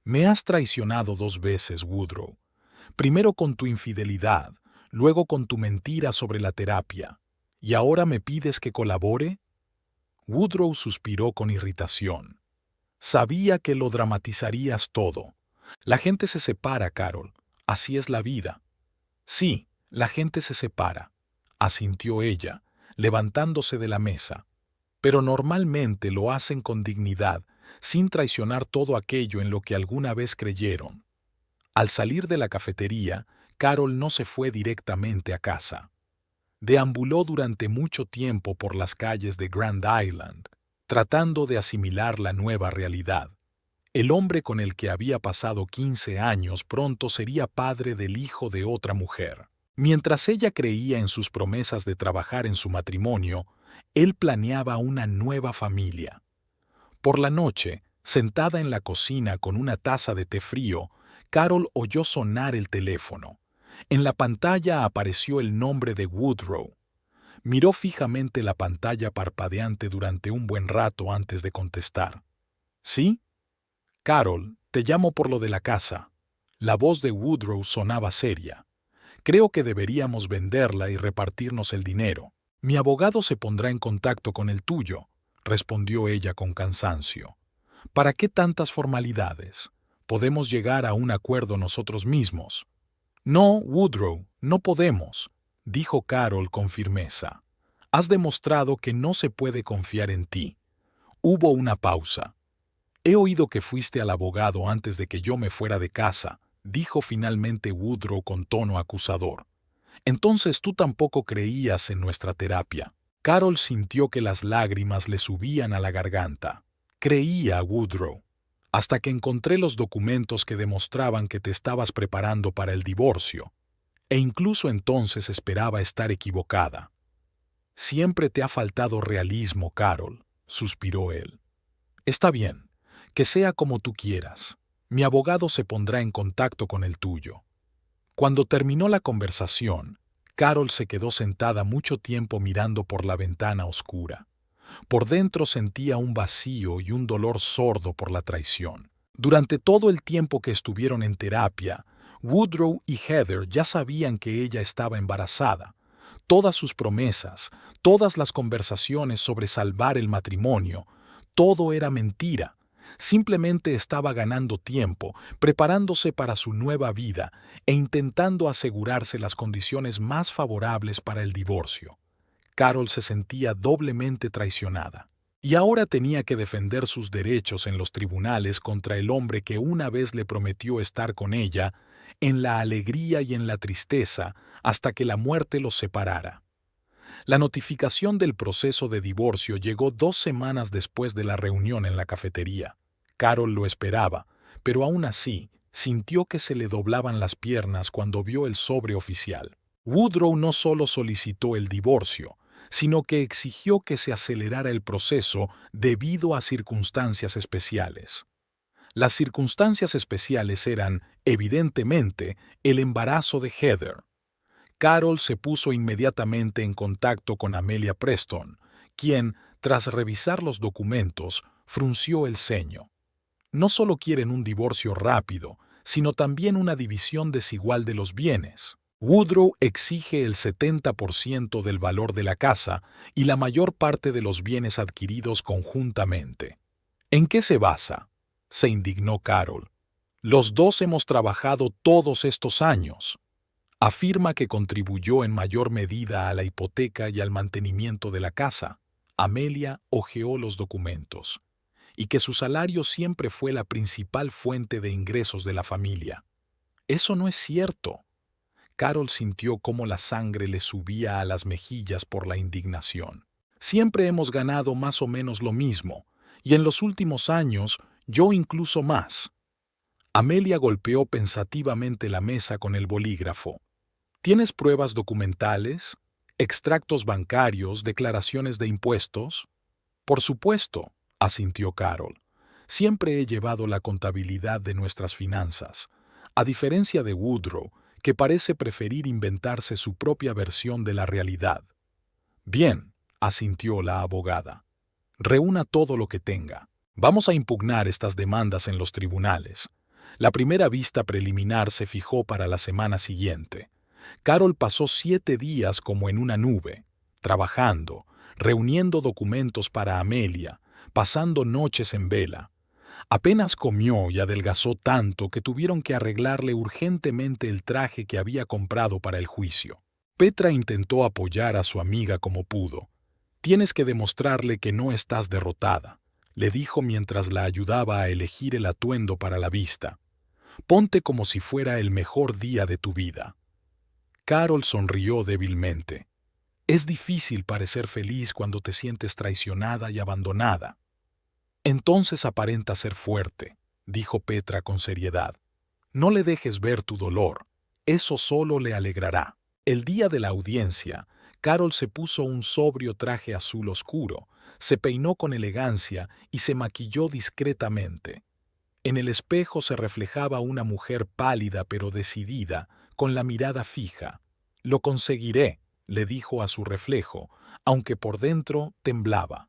«Me has traicionado 2 veces, Woodrow. Primero con tu infidelidad, luego con tu mentira sobre la terapia. ¿Y ahora me pides que colabore?». Woodrow suspiró con irritación. «Sabía que lo dramatizarías todo. La gente se separa, Carol. Así es la vida. Sí, la gente se separa, asintió ella, levantándose de la mesa. Pero normalmente lo hacen con dignidad, sin traicionar todo aquello en lo que alguna vez creyeron. Al salir de la cafetería, Carol no se fue directamente a casa. Deambuló durante mucho tiempo por las calles de Grand Island, tratando de asimilar la nueva realidad. El hombre con el que había pasado 15 años pronto sería padre del hijo de otra mujer. Mientras ella creía en sus promesas de trabajar en su matrimonio, él planeaba una nueva familia. Por la noche, sentada en la cocina con una taza de té frío, Carol oyó sonar el teléfono. En la pantalla apareció el nombre de Woodrow. Miró fijamente la pantalla parpadeante durante un buen rato antes de contestar. ¿Sí? Carol, te llamo por lo de la casa. La voz de Woodrow sonaba seria. Creo que deberíamos venderla y repartirnos el dinero. Mi abogado se pondrá en contacto con el tuyo, respondió ella con cansancio. ¿Para qué tantas formalidades? Podemos llegar a un acuerdo nosotros mismos. No, Woodrow, no podemos, dijo Carol con firmeza. Has demostrado que no se puede confiar en ti. Hubo una pausa. He oído que fuiste al abogado antes de que yo me fuera de casa, dijo finalmente Woodrow con tono acusador. Entonces tú tampoco creías en nuestra terapia. Carol sintió que las lágrimas le subían a la garganta. Creía, Woodrow, hasta que encontré los documentos que demostraban que te estabas preparando para el divorcio. E incluso entonces esperaba estar equivocada. Siempre te ha faltado realismo, Carol, suspiró él. Está bien, que sea como tú quieras. Mi abogado se pondrá en contacto con el tuyo. Cuando terminó la conversación, Carol se quedó sentada mucho tiempo mirando por la ventana oscura. Por dentro sentía un vacío y un dolor sordo por la traición. Durante todo el tiempo que estuvieron en terapia, Woodrow y Heather ya sabían que ella estaba embarazada. Todas sus promesas, todas las conversaciones sobre salvar el matrimonio, todo era mentira. Simplemente estaba ganando tiempo, preparándose para su nueva vida e intentando asegurarse las condiciones más favorables para el divorcio. Carol se sentía doblemente traicionada. Y ahora tenía que defender sus derechos en los tribunales contra el hombre que una vez le prometió estar con ella, en la alegría y en la tristeza, hasta que la muerte los separara. La notificación del proceso de divorcio llegó 2 semanas después de la reunión en la cafetería. Carol lo esperaba, pero aún así sintió que se le doblaban las piernas cuando vio el sobre oficial. Woodrow no solo solicitó el divorcio, sino que exigió que se acelerara el proceso debido a circunstancias especiales. Las circunstancias especiales eran, evidentemente, el embarazo de Heather. Carol se puso inmediatamente en contacto con Amelia Preston, quien, tras revisar los documentos, frunció el ceño. No solo quieren un divorcio rápido, sino también una división desigual de los bienes. Woodrow exige el 70% del valor de la casa y la mayor parte de los bienes adquiridos conjuntamente. ¿En qué se basa?, se indignó Carol. Los dos hemos trabajado todos estos años. Afirma que contribuyó en mayor medida a la hipoteca y al mantenimiento de la casa. Amelia hojeó los documentos. Y que su salario siempre fue la principal fuente de ingresos de la familia. Eso no es cierto. Carol sintió cómo la sangre le subía a las mejillas por la indignación. Siempre hemos ganado más o menos lo mismo, y en los últimos años, yo incluso más. Amelia golpeó pensativamente la mesa con el bolígrafo. ¿Tienes pruebas documentales? ¿Extractos bancarios, declaraciones de impuestos? Por supuesto, asintió Carol. Siempre he llevado la contabilidad de nuestras finanzas. A diferencia de Woodrow, que parece preferir inventarse su propia versión de la realidad. Bien, asintió la abogada. Reúna todo lo que tenga. Vamos a impugnar estas demandas en los tribunales. La primera vista preliminar se fijó para la semana siguiente. Carol pasó 7 días como en una nube, trabajando, reuniendo documentos para Amelia, pasando noches en vela. Apenas comió y adelgazó tanto que tuvieron que arreglarle urgentemente el traje que había comprado para el juicio. Petra intentó apoyar a su amiga como pudo. «Tienes que demostrarle que no estás derrotada», le dijo mientras la ayudaba a elegir el atuendo para la vista. «Ponte como si fuera el mejor día de tu vida». Carol sonrió débilmente. «Es difícil parecer feliz cuando te sientes traicionada y abandonada». «Entonces aparenta ser fuerte», dijo Petra con seriedad. «No le dejes ver tu dolor. Eso solo le alegrará». El día de la audiencia, Carol se puso un sobrio traje azul oscuro, se peinó con elegancia y se maquilló discretamente. En el espejo se reflejaba una mujer pálida pero decidida, con la mirada fija. «Lo conseguiré», le dijo a su reflejo, aunque por dentro temblaba.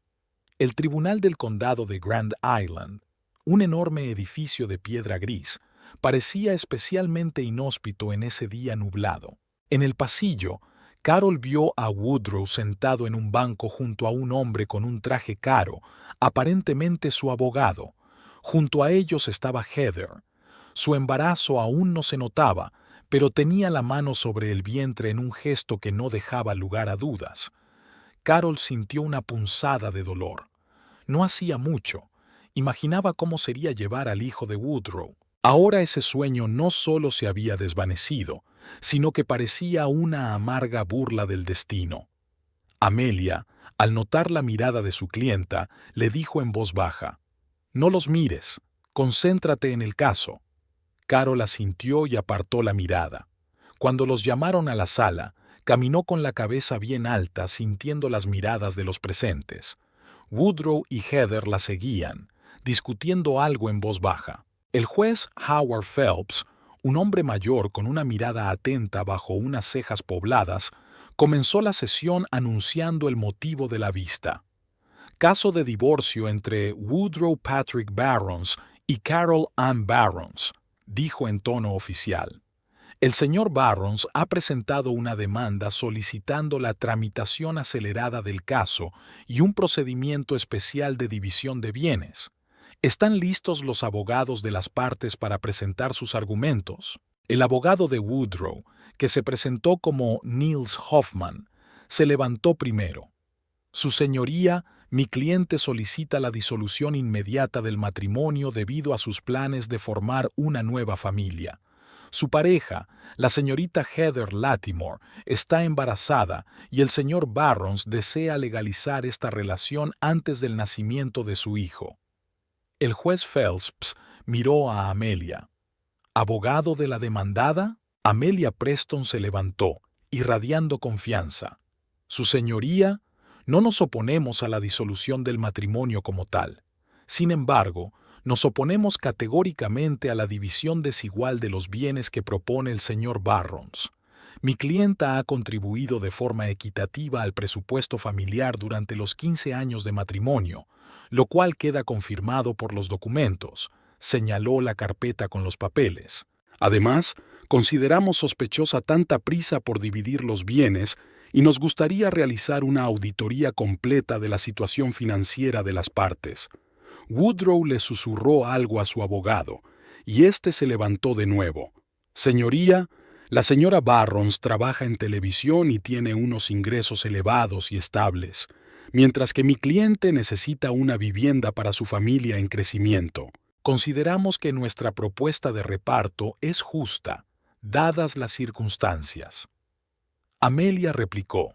El tribunal del condado de Grand Island, un enorme edificio de piedra gris, parecía especialmente inhóspito en ese día nublado. En el pasillo, Carol vio a Woodrow sentado en un banco junto a un hombre con un traje caro, aparentemente su abogado. Junto a ellos estaba Heather. Su embarazo aún no se notaba, pero tenía la mano sobre el vientre en un gesto que no dejaba lugar a dudas. Carol sintió una punzada de dolor. No hacía mucho. Imaginaba cómo sería llevar al hijo de Woodrow. Ahora ese sueño no solo se había desvanecido, sino que parecía una amarga burla del destino. Amelia, al notar la mirada de su clienta, le dijo en voz baja: «No los mires, concéntrate en el caso». Carol asintió y apartó la mirada. Cuando los llamaron a la sala, caminó con la cabeza bien alta, sintiendo las miradas de los presentes. Woodrow y Heather la seguían, discutiendo algo en voz baja. El juez Howard Phelps, un hombre mayor con una mirada atenta bajo unas cejas pobladas, comenzó la sesión anunciando el motivo de la vista. Caso de divorcio entre Woodrow Patrick Barrons y Carol Ann Barrons, dijo en tono oficial. El señor Barrons ha presentado una demanda solicitando la tramitación acelerada del caso y un procedimiento especial de división de bienes. ¿Están listos los abogados de las partes para presentar sus argumentos? El abogado de Woodrow, que se presentó como Niels Hoffman, se levantó primero. «Su señoría, mi cliente solicita la disolución inmediata del matrimonio debido a sus planes de formar una nueva familia. Su pareja, la señorita Heather Latimore, está embarazada y el señor Barrons desea legalizar esta relación antes del nacimiento de su hijo». El juez Phelps miró a Amelia. «¿Abogado de la demandada?» Amelia Preston se levantó, irradiando confianza. «Su señoría, no nos oponemos a la disolución del matrimonio como tal. Sin embargo, nos oponemos categóricamente a la división desigual de los bienes que propone el señor Barrons. Mi clienta ha contribuido de forma equitativa al presupuesto familiar durante los 15 años de matrimonio, lo cual queda confirmado por los documentos», señaló la carpeta con los papeles. «Además, consideramos sospechosa tanta prisa por dividir los bienes y nos gustaría realizar una auditoría completa de la situación financiera de las partes». Woodrow le susurró algo a su abogado, y éste se levantó de nuevo. «Señoría, la señora Barrons trabaja en televisión y tiene unos ingresos elevados y estables, mientras que mi cliente necesita una vivienda para su familia en crecimiento. Consideramos que nuestra propuesta de reparto es justa, dadas las circunstancias». Amelia replicó: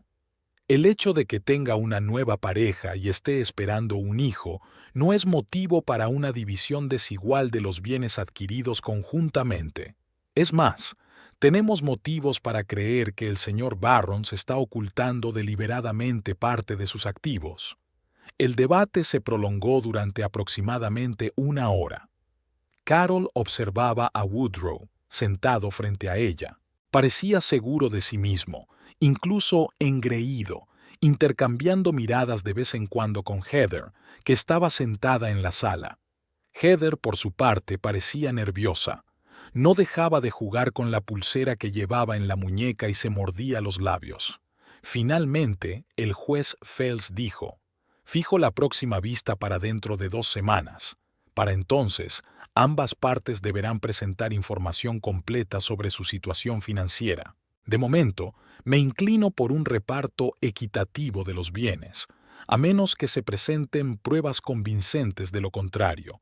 «El hecho de que tenga una nueva pareja y esté esperando un hijo no es motivo para una división desigual de los bienes adquiridos conjuntamente. Es más, tenemos motivos para creer que el señor Barrons está ocultando deliberadamente parte de sus activos». El debate se prolongó durante aproximadamente una hora. Carol observaba a Woodrow, sentado frente a ella. Parecía seguro de sí mismo, incluso engreído, intercambiando miradas de vez en cuando con Heather, que estaba sentada en la sala. Heather, por su parte, parecía nerviosa. No dejaba de jugar con la pulsera que llevaba en la muñeca y se mordía los labios. Finalmente, el juez Phelps dijo: «Fijo la próxima vista para dentro de 2 semanas. Para entonces, ambas partes deberán presentar información completa sobre su situación financiera. De momento, me inclino por un reparto equitativo de los bienes, a menos que se presenten pruebas convincentes de lo contrario.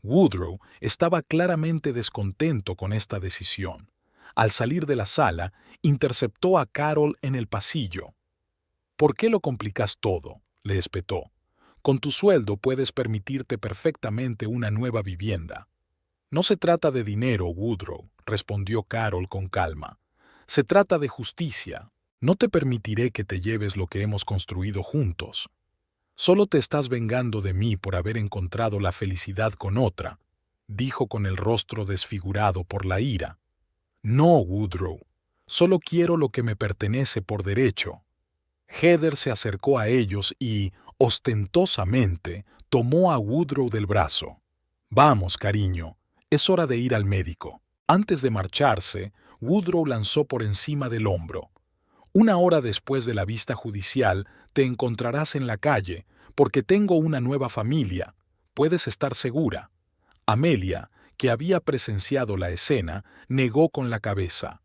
Woodrow estaba claramente descontento con esta decisión. Al salir de la sala, interceptó a Carol en el pasillo. «¿Por qué lo complicas todo?», le espetó. «Con tu sueldo puedes permitirte perfectamente una nueva vivienda». «No se trata de dinero, Woodrow», respondió Carol con calma. «Se trata de justicia. No te permitiré que te lleves lo que hemos construido juntos. Solo te estás vengando de mí por haber encontrado la felicidad con otra», dijo con el rostro desfigurado por la ira. «No, Woodrow. Solo quiero lo que me pertenece por derecho». Heather se acercó a ellos y, ostentosamente, tomó a Woodrow del brazo. «Vamos, cariño, es hora de ir al médico». Antes de marcharse, Woodrow lanzó por encima del hombro. «Una hora después de la vista judicial te encontrarás en la calle, porque tengo una nueva familia. Puedes estar segura». Amelia, que había presenciado la escena, negó con la cabeza.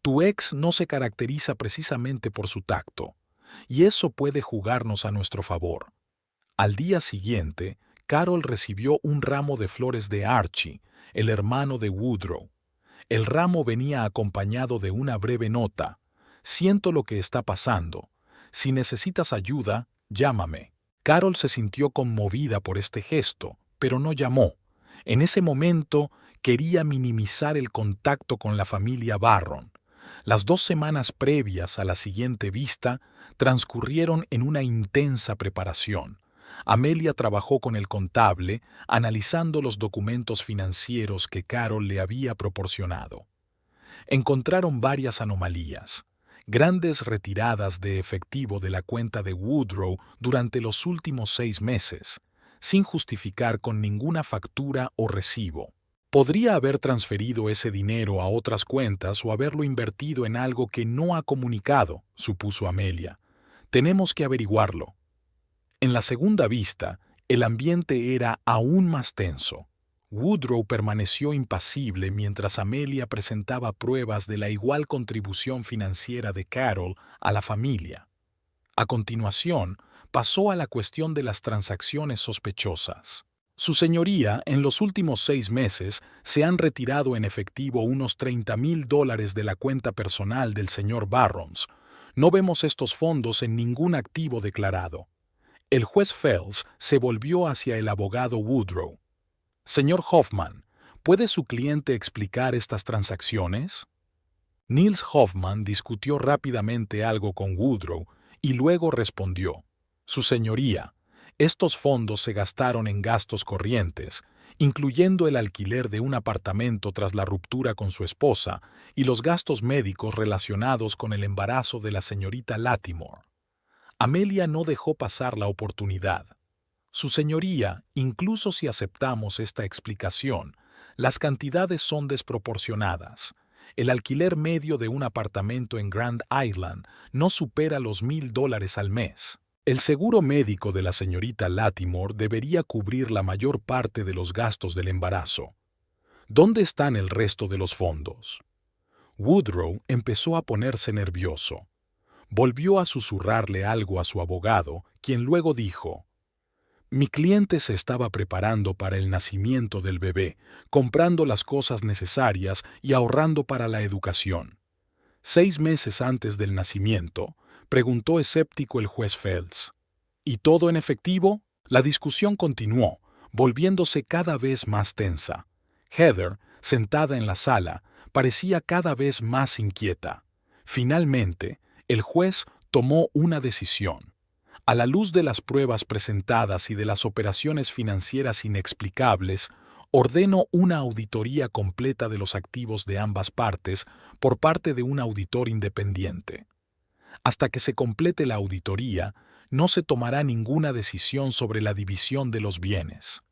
«Tu ex no se caracteriza precisamente por su tacto, y eso puede jugarnos a nuestro favor». Al día siguiente, Carol recibió un ramo de flores de Archie, el hermano de Woodrow. El ramo venía acompañado de una breve nota. «Siento lo que está pasando. Si necesitas ayuda, llámame». Carol se sintió conmovida por este gesto, pero no llamó. En ese momento quería minimizar el contacto con la familia Barron. Las 2 semanas previas a la siguiente vista transcurrieron en una intensa preparación. Amelia trabajó con el contable, analizando los documentos financieros que Carol le había proporcionado. Encontraron varias anomalías. Grandes retiradas de efectivo de la cuenta de Woodrow durante los últimos 6 meses, sin justificar con ninguna factura o recibo. Podría haber transferido ese dinero a otras cuentas o haberlo invertido en algo que no ha comunicado, supuso Amelia. Tenemos que averiguarlo. En la segunda vista, el ambiente era aún más tenso. Woodrow permaneció impasible mientras Amelia presentaba pruebas de la igual contribución financiera de Carol a la familia. A continuación, pasó a la cuestión de las transacciones sospechosas. Su señoría, en los últimos 6 meses, se han retirado en efectivo unos $30,000 de la cuenta personal del señor Barrons. No vemos estos fondos en ningún activo declarado. El juez Fells se volvió hacia el abogado Woodrow. «Señor Hoffman, ¿puede su cliente explicar estas transacciones?» Niels Hoffman discutió rápidamente algo con Woodrow y luego respondió. «Su señoría, estos fondos se gastaron en gastos corrientes, incluyendo el alquiler de un apartamento tras la ruptura con su esposa y los gastos médicos relacionados con el embarazo de la señorita Lattimore». Amelia no dejó pasar la oportunidad. «Su señoría, incluso si aceptamos esta explicación, las cantidades son desproporcionadas. El alquiler medio de un apartamento en Grand Island no supera los $1,000 al mes. El seguro médico de la señorita Lattimore debería cubrir la mayor parte de los gastos del embarazo. ¿Dónde están el resto de los fondos?» Woodrow empezó a ponerse nervioso. Volvió a susurrarle algo a su abogado, quien luego dijo: «Mi cliente se estaba preparando para el nacimiento del bebé, comprando las cosas necesarias y ahorrando para la educación. 6 meses antes del nacimiento», preguntó escéptico el juez Fells. «¿Y todo en efectivo?». La discusión continuó, volviéndose cada vez más tensa. Heather, sentada en la sala, parecía cada vez más inquieta. Finalmente, el juez tomó una decisión. A la luz de las pruebas presentadas y de las operaciones financieras inexplicables, ordeno una auditoría completa de los activos de ambas partes por parte de un auditor independiente. Hasta que se complete la auditoría, no se tomará ninguna decisión sobre la división de los bienes».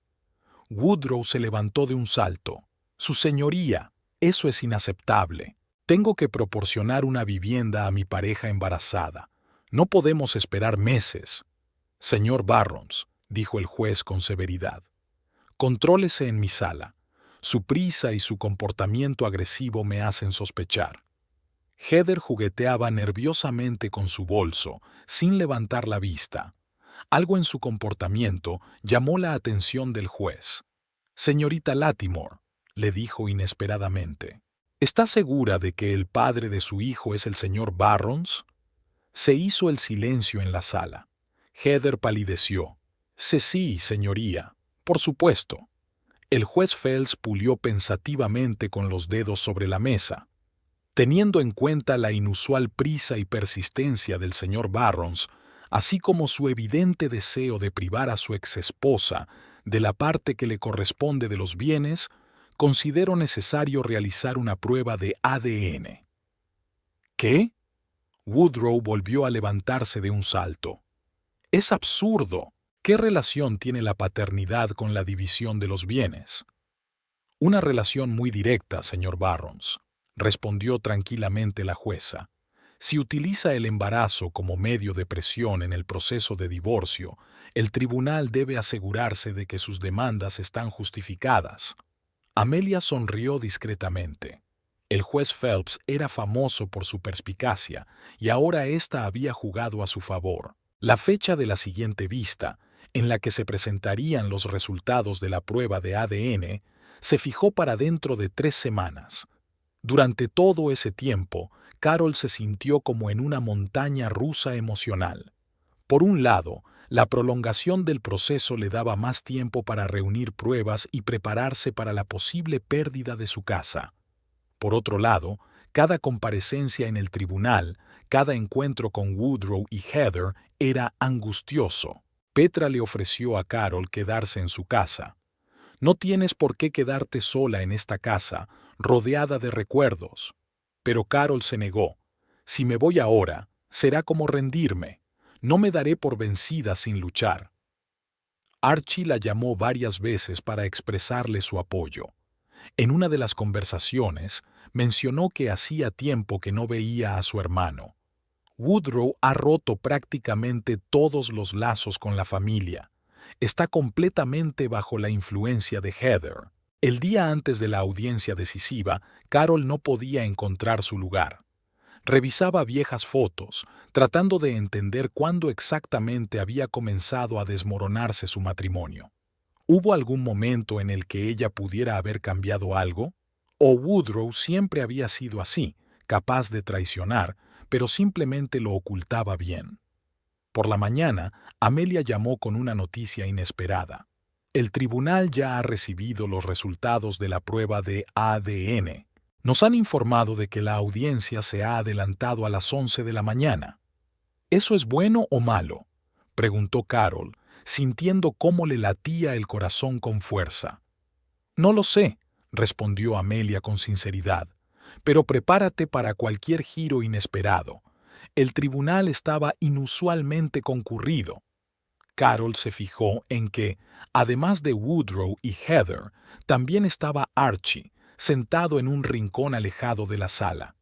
Woodrow se levantó de un salto. «Su señoría, eso es inaceptable. Tengo que proporcionar una vivienda a mi pareja embarazada. No podemos esperar meses». «Señor Barrons», dijo el juez con severidad, Contrólese en mi sala. Su prisa y su comportamiento agresivo me hacen sospechar. Heather jugueteaba nerviosamente con su bolso, sin levantar la vista. Algo en su comportamiento llamó la atención del juez. «Señorita Latimore», le dijo inesperadamente, «¿está segura de que el padre de su hijo es el señor Barrons?» Se hizo el silencio en la sala. Heather palideció. «Sí, señoría, por supuesto». El juez Phelps pulió pensativamente con los dedos sobre la mesa. Teniendo en cuenta la inusual prisa y persistencia del señor Barrons, así como su evidente deseo de privar a su exesposa de la parte que le corresponde de los bienes, considero necesario realizar una prueba de ADN. ¿Qué? Woodrow volvió a levantarse de un salto. ¡Es absurdo! ¿Qué relación tiene la paternidad con la división de los bienes? Una relación muy directa, señor Barrons, respondió tranquilamente la jueza. Si utiliza el embarazo como medio de presión en el proceso de divorcio, el tribunal debe asegurarse de que sus demandas están justificadas. Amelia sonrió discretamente. El juez Phelps era famoso por su perspicacia y ahora ésta había jugado a su favor. La fecha de la siguiente vista, en la que se presentarían los resultados de la prueba de ADN, se fijó para dentro de 3 semanas. Durante todo ese tiempo, Carol se sintió como en una montaña rusa emocional. Por un lado, la prolongación del proceso le daba más tiempo para reunir pruebas y prepararse para la posible pérdida de su casa. Por otro lado, cada comparecencia en el tribunal, cada encuentro con Woodrow y Heather era angustioso. Petra le ofreció a Carol quedarse en su casa. «No tienes por qué quedarte sola en esta casa, rodeada de recuerdos». Pero Carol se negó. «Si me voy ahora, será como rendirme. No me daré por vencida sin luchar». Archie la llamó varias veces para expresarle su apoyo. En una de las conversaciones, mencionó que hacía tiempo que no veía a su hermano. Woodrow ha roto prácticamente todos los lazos con la familia. Está completamente bajo la influencia de Heather. El día antes de la audiencia decisiva, Carol no podía encontrar su lugar. Revisaba viejas fotos, tratando de entender cuándo exactamente había comenzado a desmoronarse su matrimonio. ¿Hubo algún momento en el que ella pudiera haber cambiado algo? ¿O Woodrow siempre había sido así, capaz de traicionar, pero simplemente lo ocultaba bien? Por la mañana, Amelia llamó con una noticia inesperada. «El tribunal ya ha recibido los resultados de la prueba de ADN. Nos han informado de que la audiencia se ha adelantado a las 11 de la mañana». «¿Eso es bueno o malo?», preguntó Carol, sintiendo cómo le latía el corazón con fuerza. «No lo sé», respondió Amelia con sinceridad, «pero prepárate para cualquier giro inesperado. El tribunal estaba inusualmente concurrido». Carol se fijó en que, además de Woodrow y Heather, también estaba Archie, sentado en un rincón alejado de la sala.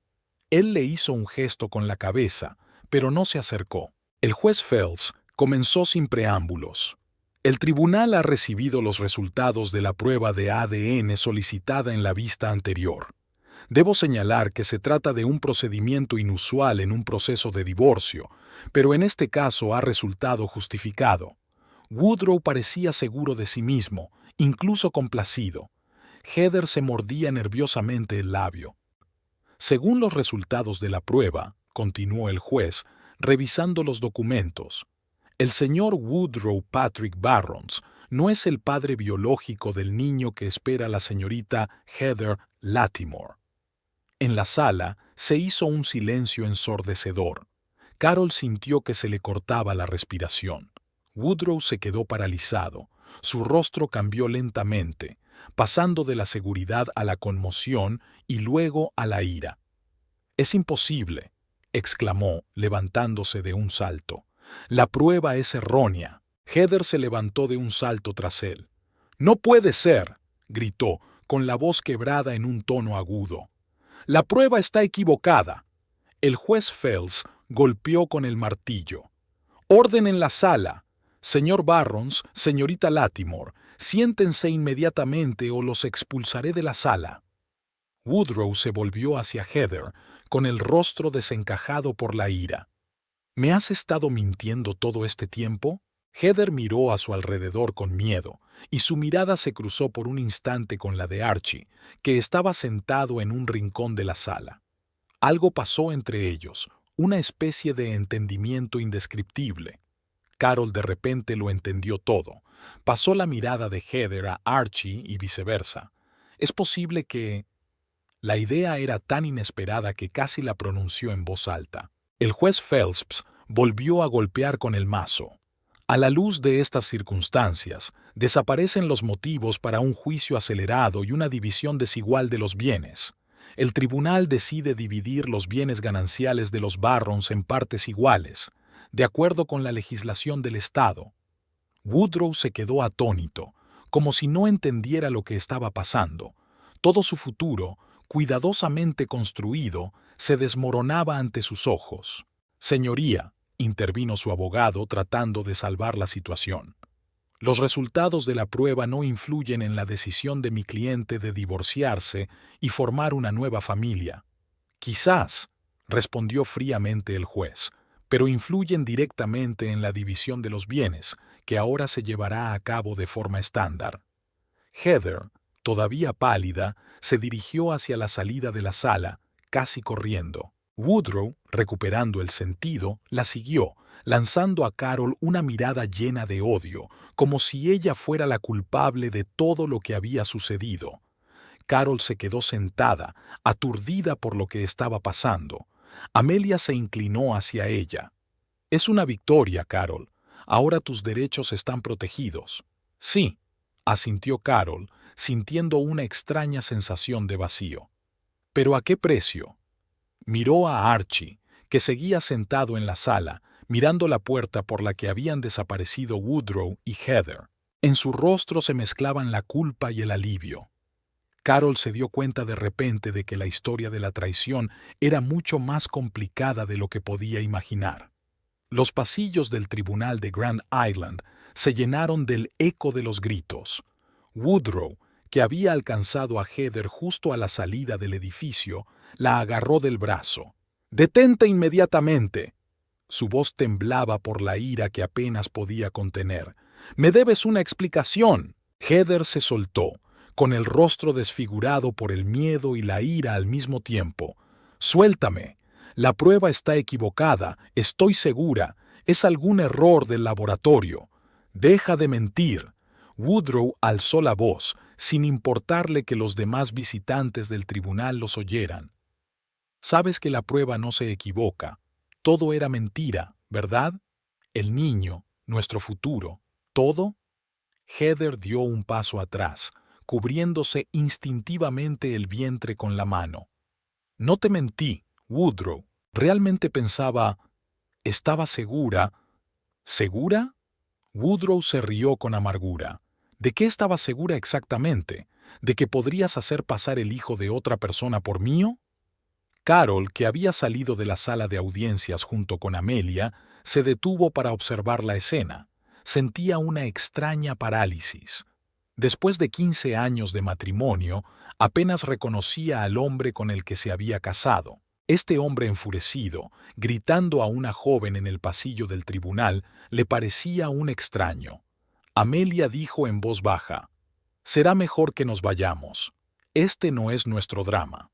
Él le hizo un gesto con la cabeza, pero no se acercó. El juez Phelps comenzó sin preámbulos. «El tribunal ha recibido los resultados de la prueba de ADN solicitada en la vista anterior. Debo señalar que se trata de un procedimiento inusual en un proceso de divorcio, pero en este caso ha resultado justificado». Woodrow parecía seguro de sí mismo, incluso complacido. Heather se mordía nerviosamente el labio. «Según los resultados de la prueba», continuó el juez, revisando los documentos, «el señor Woodrow Patrick Barrons no es el padre biológico del niño que espera la señorita Heather Latimore». En la sala se hizo un silencio ensordecedor. Carol sintió que se le cortaba la respiración. Woodrow se quedó paralizado. Su rostro cambió lentamente, pasando de la seguridad a la conmoción y luego a la ira. «Es imposible», exclamó, levantándose de un salto. «La prueba es errónea». Heather se levantó de un salto tras él. «No puede ser», gritó, con la voz quebrada en un tono agudo. «La prueba está equivocada». El juez Phelps golpeó con el martillo. «Orden en la sala. Señor Barrons, señorita Latimore, Siéntense inmediatamente o los expulsaré de la sala. Woodrow se volvió hacia Heather, con el rostro desencajado por la ira. ¿Me has estado mintiendo todo este tiempo? Heather miró a su alrededor con miedo, y su mirada se cruzó por un instante con la de Archie, que estaba sentado en un rincón de la sala. Algo pasó entre ellos, una especie de entendimiento indescriptible. Carol de repente lo entendió todo. Pasó la mirada de Heather a Archie y viceversa. Es posible que... La idea era tan inesperada que casi la pronunció en voz alta. El juez Phelps volvió a golpear con el mazo. A la luz de estas circunstancias, desaparecen los motivos para un juicio acelerado y una división desigual de los bienes. El tribunal decide dividir los bienes gananciales de los Barrons en partes iguales, de acuerdo con la legislación del Estado. Woodrow se quedó atónito, como si no entendiera lo que estaba pasando. Todo su futuro, cuidadosamente construido, se desmoronaba ante sus ojos. Señoría, intervino su abogado tratando de salvar la situación. Los resultados de la prueba no influyen en la decisión de mi cliente de divorciarse y formar una nueva familia. Quizás, respondió fríamente el juez, pero influyen directamente en la división de los bienes, que ahora se llevará a cabo de forma estándar. Heather, todavía pálida, se dirigió hacia la salida de la sala, casi corriendo. Woodrow, recuperando el sentido, la siguió, lanzando a Carol una mirada llena de odio, como si ella fuera la culpable de todo lo que había sucedido. Carol se quedó sentada, aturdida por lo que estaba pasando. Amelia se inclinó hacia ella. «Es una victoria, Carol. Ahora tus derechos están protegidos». «Sí», asintió Carol, sintiendo una extraña sensación de vacío. «¿Pero a qué precio?» Miró a Archie, que seguía sentado en la sala, mirando la puerta por la que habían desaparecido Woodrow y Heather. En su rostro se mezclaban la culpa y el alivio. Carol se dio cuenta de repente de que la historia de la traición era mucho más complicada de lo que podía imaginar. Los pasillos del tribunal de Grand Island se llenaron del eco de los gritos. Woodrow, que había alcanzado a Heather justo a la salida del edificio, la agarró del brazo. «¡Detente inmediatamente!». Su voz temblaba por la ira que apenas podía contener. «¡Me debes una explicación!». Heather se soltó, con el rostro desfigurado por el miedo y la ira al mismo tiempo. «Suéltame. La prueba está equivocada, estoy segura. Es algún error del laboratorio. Deja de mentir». Woodrow alzó la voz, sin importarle que los demás visitantes del tribunal los oyeran. «Sabes que la prueba no se equivoca. Todo era mentira, ¿verdad? El niño, nuestro futuro, ¿todo?». Heather dio un paso atrás, cubriéndose instintivamente el vientre con la mano. «No te mentí, Woodrow. Realmente pensaba... Estaba segura». «¿Segura?». Woodrow se rió con amargura. «¿De qué estabas segura exactamente? ¿De que podrías hacer pasar el hijo de otra persona por mío?». Carol, que había salido de la sala de audiencias junto con Amelia, se detuvo para observar la escena. Sentía una extraña parálisis. Después de 15 años de matrimonio, apenas reconocía al hombre con el que se había casado. Este hombre enfurecido, gritando a una joven en el pasillo del tribunal, le parecía un extraño. Amelia dijo en voz baja: «Será mejor que nos vayamos. Este no es nuestro drama».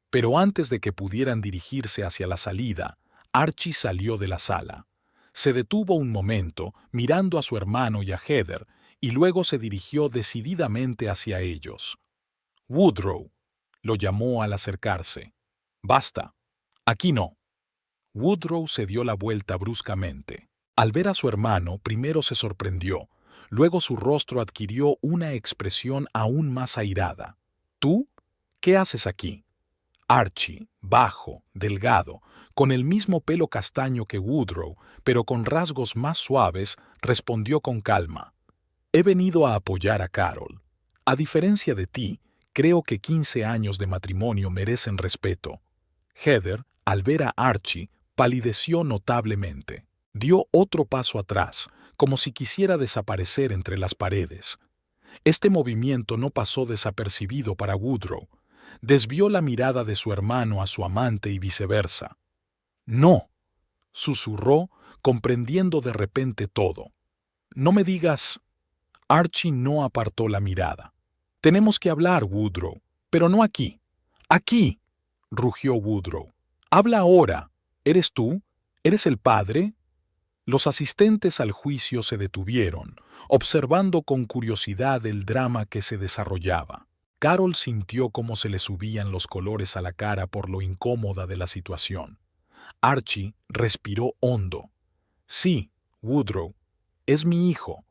Pero antes de que pudieran dirigirse hacia la salida, Archie salió de la sala. Se detuvo un momento, mirando a su hermano y a Heather, y luego se dirigió decididamente hacia ellos. «Woodrow», lo llamó al acercarse. «Basta. Aquí no». Woodrow se dio la vuelta bruscamente. Al ver a su hermano, primero se sorprendió. Luego su rostro adquirió una expresión aún más airada. «¿Tú? ¿Qué haces aquí?». Archie, bajo, delgado, con el mismo pelo castaño que Woodrow, pero con rasgos más suaves, respondió con calma: «He venido a apoyar a Carol. A diferencia de ti, creo que 15 años de matrimonio merecen respeto». Heather, al ver a Archie, palideció notablemente. Dio otro paso atrás, como si quisiera desaparecer entre las paredes. Este movimiento no pasó desapercibido para Woodrow. Desvió la mirada de su hermano a su amante y viceversa. «No», susurró, comprendiendo de repente todo. «No me digas...». Archie no apartó la mirada. «Tenemos que hablar, Woodrow, pero no aquí». «Aquí», rugió Woodrow. «Habla ahora. ¿Eres tú? ¿Eres el padre?». Los asistentes al juicio se detuvieron, observando con curiosidad el drama que se desarrollaba. Carol sintió cómo se le subían los colores a la cara por lo incómoda de la situación. Archie respiró hondo. «Sí, Woodrow, es mi hijo».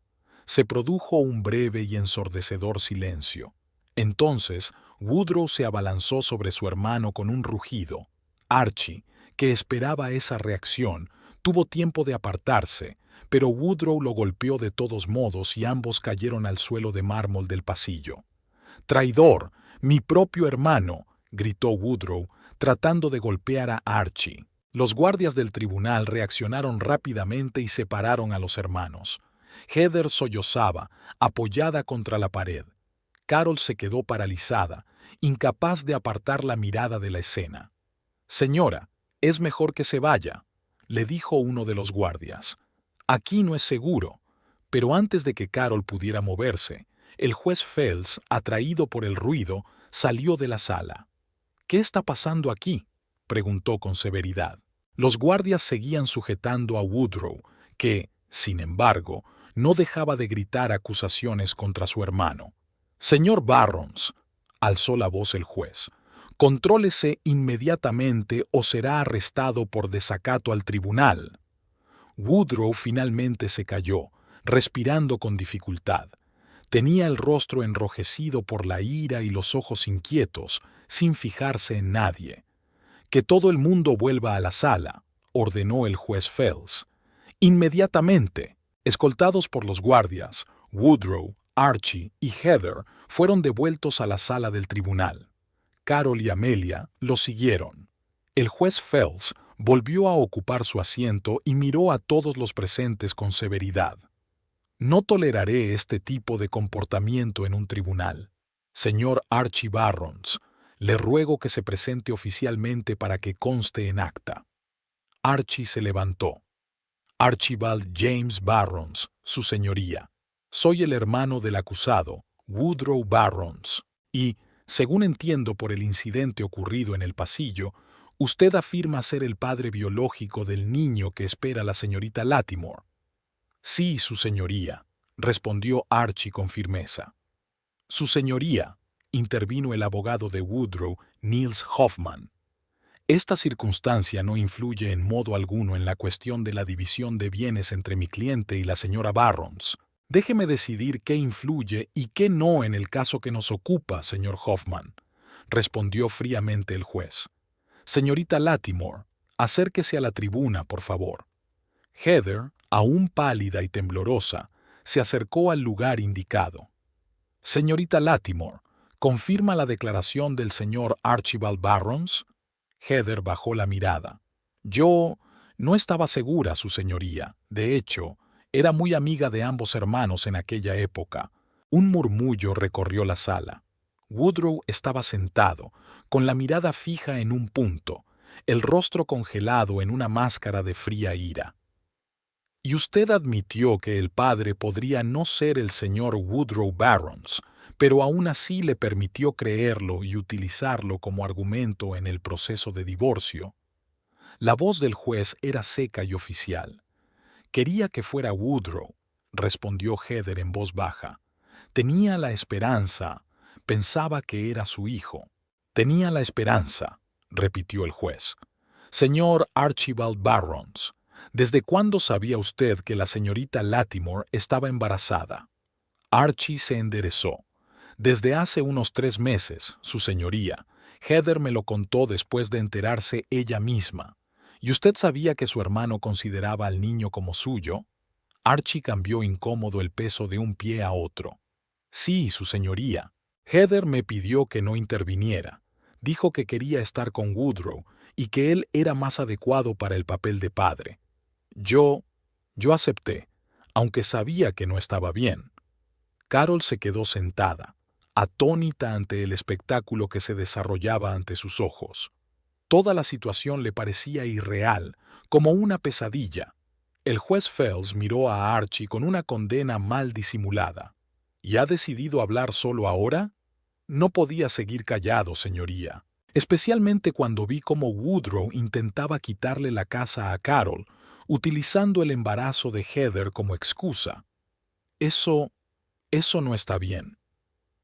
Se produjo un breve y ensordecedor silencio. Entonces, Woodrow se abalanzó sobre su hermano con un rugido. Archie, que esperaba esa reacción, tuvo tiempo de apartarse, pero Woodrow lo golpeó de todos modos y ambos cayeron al suelo de mármol del pasillo. «¡Traidor! ¡Mi propio hermano!», gritó Woodrow, tratando de golpear a Archie. Los guardias del tribunal reaccionaron rápidamente y separaron a los hermanos. Heather sollozaba, apoyada contra la pared. Carol se quedó paralizada, incapaz de apartar la mirada de la escena. «Señora, es mejor que se vaya», le dijo uno de los guardias. «Aquí no es seguro». Pero antes de que Carol pudiera moverse, el juez Phelps, atraído por el ruido, salió de la sala. «¿Qué está pasando aquí?», preguntó con severidad. Los guardias seguían sujetando a Woodrow, que, sin embargo, no dejaba de gritar acusaciones contra su hermano. «Señor Barrons», alzó la voz el juez, «contrólese inmediatamente o será arrestado por desacato al tribunal». Woodrow finalmente se calló, respirando con dificultad. Tenía el rostro enrojecido por la ira y los ojos inquietos, sin fijarse en nadie. «Que todo el mundo vuelva a la sala», ordenó el juez Phelps. «Inmediatamente». Escoltados por los guardias, Woodrow, Archie y Heather fueron devueltos a la sala del tribunal. Carol y Amelia los siguieron. El juez Phelps volvió a ocupar su asiento y miró a todos los presentes con severidad. «No toleraré este tipo de comportamiento en un tribunal. Señor Archie Barrons, le ruego que se presente oficialmente para que conste en acta». Archie se levantó. «Archibald James Barrons, su señoría. Soy el hermano del acusado, Woodrow Barrons, y, según entiendo por el incidente ocurrido en el pasillo, usted afirma ser el padre biológico del niño que espera la señorita Lattimore». «Sí, su señoría», respondió Archie con firmeza. «Su señoría», intervino el abogado de Woodrow, Niels Hoffman. «Esta circunstancia no influye en modo alguno en la cuestión de la división de bienes entre mi cliente y la señora Barrons. Déjeme decidir qué influye y qué no en el caso que nos ocupa, señor Hoffman», respondió fríamente el juez. «Señorita Lattimore, acérquese a la tribuna, por favor». Heather, aún pálida y temblorosa, se acercó al lugar indicado. «Señorita Lattimore, ¿confirma la declaración del señor Archibald Barrons?». Heather bajó la mirada. «Yo no estaba segura, su señoría. De hecho, era muy amiga de ambos hermanos en aquella época». Un murmullo recorrió la sala. Woodrow estaba sentado, con la mirada fija en un punto, el rostro congelado en una máscara de fría ira. «Y usted admitió que el padre podría no ser el señor Woodrow Barrons, pero aún así le permitió creerlo y utilizarlo como argumento en el proceso de divorcio». La voz del juez era seca y oficial. «Quería que fuera Woodrow», respondió Heather en voz baja. «Tenía la esperanza, pensaba que era su hijo». «Tenía la esperanza», repitió el juez. «Señor Archibald Barrons, ¿desde cuándo sabía usted que la señorita Lattimore estaba embarazada?». Archie se enderezó. «Desde hace unos 3 meses, su señoría. Heather me lo contó después de enterarse ella misma». «¿Y usted sabía que su hermano consideraba al niño como suyo?». Archie cambió incómodo el peso de un pie a otro. «Sí, su señoría. Heather me pidió que no interviniera. Dijo que quería estar con Woodrow y que él era más adecuado para el papel de padre. Yo acepté, aunque sabía que no estaba bien». Carol se quedó sentada, atónita ante el espectáculo que se desarrollaba ante sus ojos. Toda la situación le parecía irreal, como una pesadilla. El juez Phelps miró a Archie con una condena mal disimulada. ¿Y ha decidido hablar solo ahora? No podía seguir callado, señoría. Especialmente cuando vi cómo Woodrow intentaba quitarle la casa a Carol, utilizando el embarazo de Heather como excusa. Eso no está bien.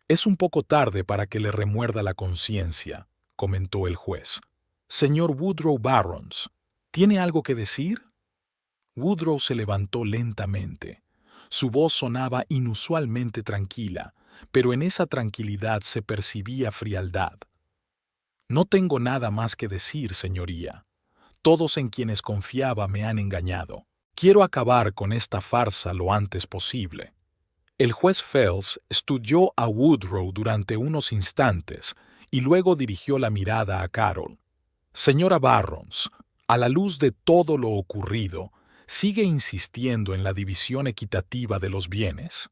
Es un poco tarde para que le remuerda la conciencia, comentó el juez. Señor Woodrow Barrons, ¿tiene algo que decir? Woodrow se levantó lentamente. Su voz sonaba inusualmente tranquila, pero en esa tranquilidad se percibía frialdad. No tengo nada más que decir, señoría. Todos en quienes confiaba me han engañado. Quiero acabar con esta farsa lo antes posible. El juez Phelps estudió a Woodrow durante unos instantes y luego dirigió la mirada a Carol. Señora Barrons, a la luz de todo lo ocurrido, ¿sigue insistiendo en la división equitativa de los bienes?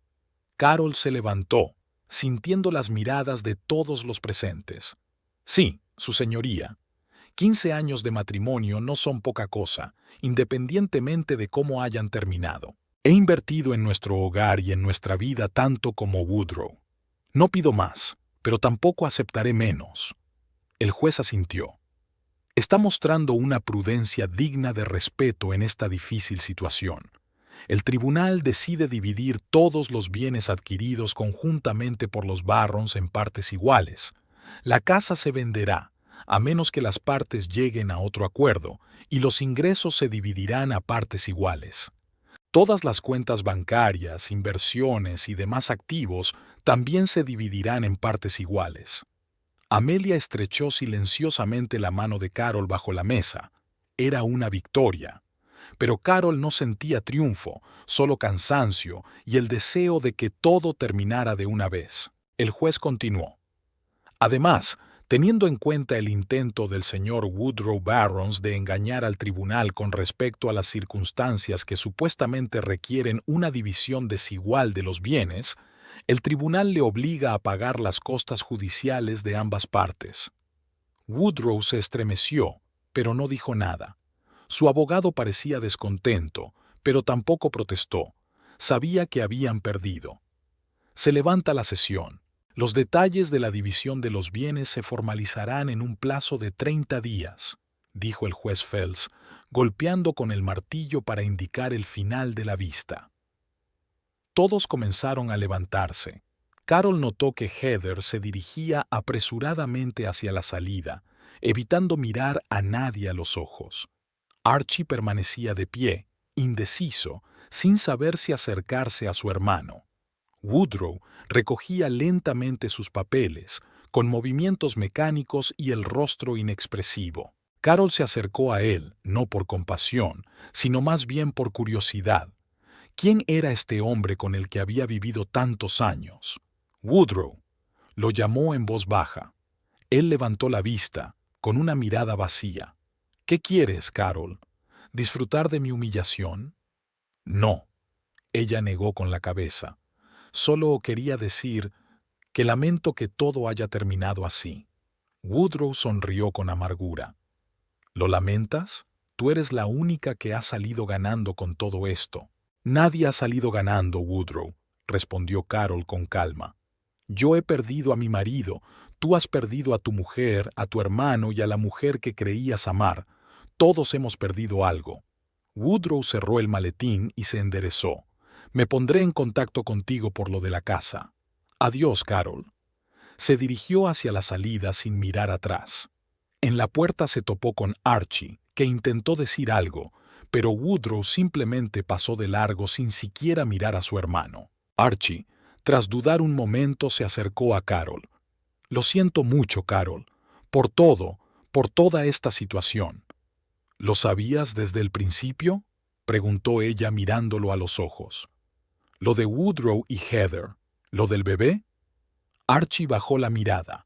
Carol se levantó, sintiendo las miradas de todos los presentes. Sí, su señoría. 15 años de matrimonio no son poca cosa, independientemente de cómo hayan terminado. He invertido en nuestro hogar y en nuestra vida tanto como Woodrow. No pido más, pero tampoco aceptaré menos. El juez asintió. Está mostrando una prudencia digna de respeto en esta difícil situación. El tribunal decide dividir todos los bienes adquiridos conjuntamente por los Barrons en partes iguales. La casa se venderá, a menos que las partes lleguen a otro acuerdo, y los ingresos se dividirán a partes iguales. Todas las cuentas bancarias, inversiones y demás activos también se dividirán en partes iguales. Amelia estrechó silenciosamente la mano de Carol bajo la mesa. Era una victoria. Pero Carol no sentía triunfo, solo cansancio y el deseo de que todo terminara de una vez. El juez continuó. Además, teniendo en cuenta el intento del señor Woodrow Barrons de engañar al tribunal con respecto a las circunstancias que supuestamente requieren una división desigual de los bienes, el tribunal le obliga a pagar las costas judiciales de ambas partes. Woodrow se estremeció, pero no dijo nada. Su abogado parecía descontento, pero tampoco protestó. Sabía que habían perdido. Se levanta la sesión. Los detalles de la división de los bienes se formalizarán en un plazo de 30 días, dijo el juez Phelps, golpeando con el martillo para indicar el final de la vista. Todos comenzaron a levantarse. Carol notó que Heather se dirigía apresuradamente hacia la salida, evitando mirar a nadie a los ojos. Archie permanecía de pie, indeciso, sin saber si acercarse a su hermano. Woodrow recogía lentamente sus papeles, con movimientos mecánicos y el rostro inexpresivo. Carol se acercó a él, no por compasión, sino más bien por curiosidad. ¿Quién era este hombre con el que había vivido tantos años? Woodrow. Lo llamó en voz baja. Él levantó la vista, con una mirada vacía. ¿Qué quieres, Carol? ¿Disfrutar de mi humillación? No. Ella negó con la cabeza. Solo quería decir que lamento que todo haya terminado así. Woodrow sonrió con amargura. ¿Lo lamentas? Tú eres la única que ha salido ganando con todo esto. Nadie ha salido ganando, Woodrow, respondió Carol con calma. Yo he perdido a mi marido, tú has perdido a tu mujer, a tu hermano y a la mujer que creías amar. Todos hemos perdido algo. Woodrow cerró el maletín y se enderezó. Me pondré en contacto contigo por lo de la casa. Adiós, Carol. Se dirigió hacia la salida sin mirar atrás. En la puerta se topó con Archie, que intentó decir algo, pero Woodrow simplemente pasó de largo sin siquiera mirar a su hermano. Archie, tras dudar un momento, se acercó a Carol. Lo siento mucho, Carol, por todo, por toda esta situación. ¿Lo sabías desde el principio?, preguntó ella mirándolo a los ojos. ¿Lo de Woodrow y Heather? ¿Lo del bebé? Archie bajó la mirada.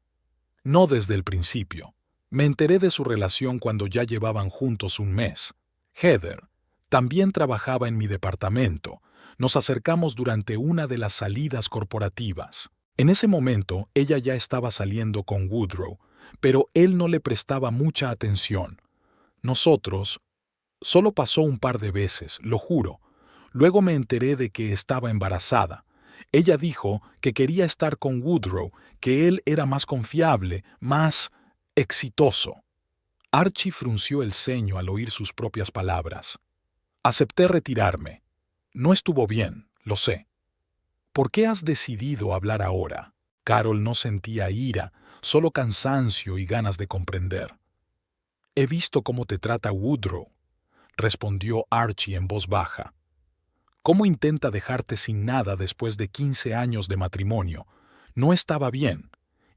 No desde el principio. Me enteré de su relación cuando ya llevaban juntos un mes. Heather también trabajaba en mi departamento, Nos acercamos durante una de las salidas corporativas. En ese momento, ella ya estaba saliendo con Woodrow, pero él no le prestaba mucha atención. Nosotros, solo pasó un par de veces, lo juro. Luego me enteré de que estaba embarazada. Ella dijo que quería estar con Woodrow, que él era más confiable, más exitoso. Archie frunció el ceño al oír sus propias palabras. Acepté retirarme. No estuvo bien, lo sé. ¿Por qué has decidido hablar ahora? Carol no sentía ira, solo cansancio y ganas de comprender. He visto cómo te trata Woodrow, respondió Archie en voz baja. ¿Cómo intenta dejarte sin nada después de 15 años de matrimonio? No estaba bien.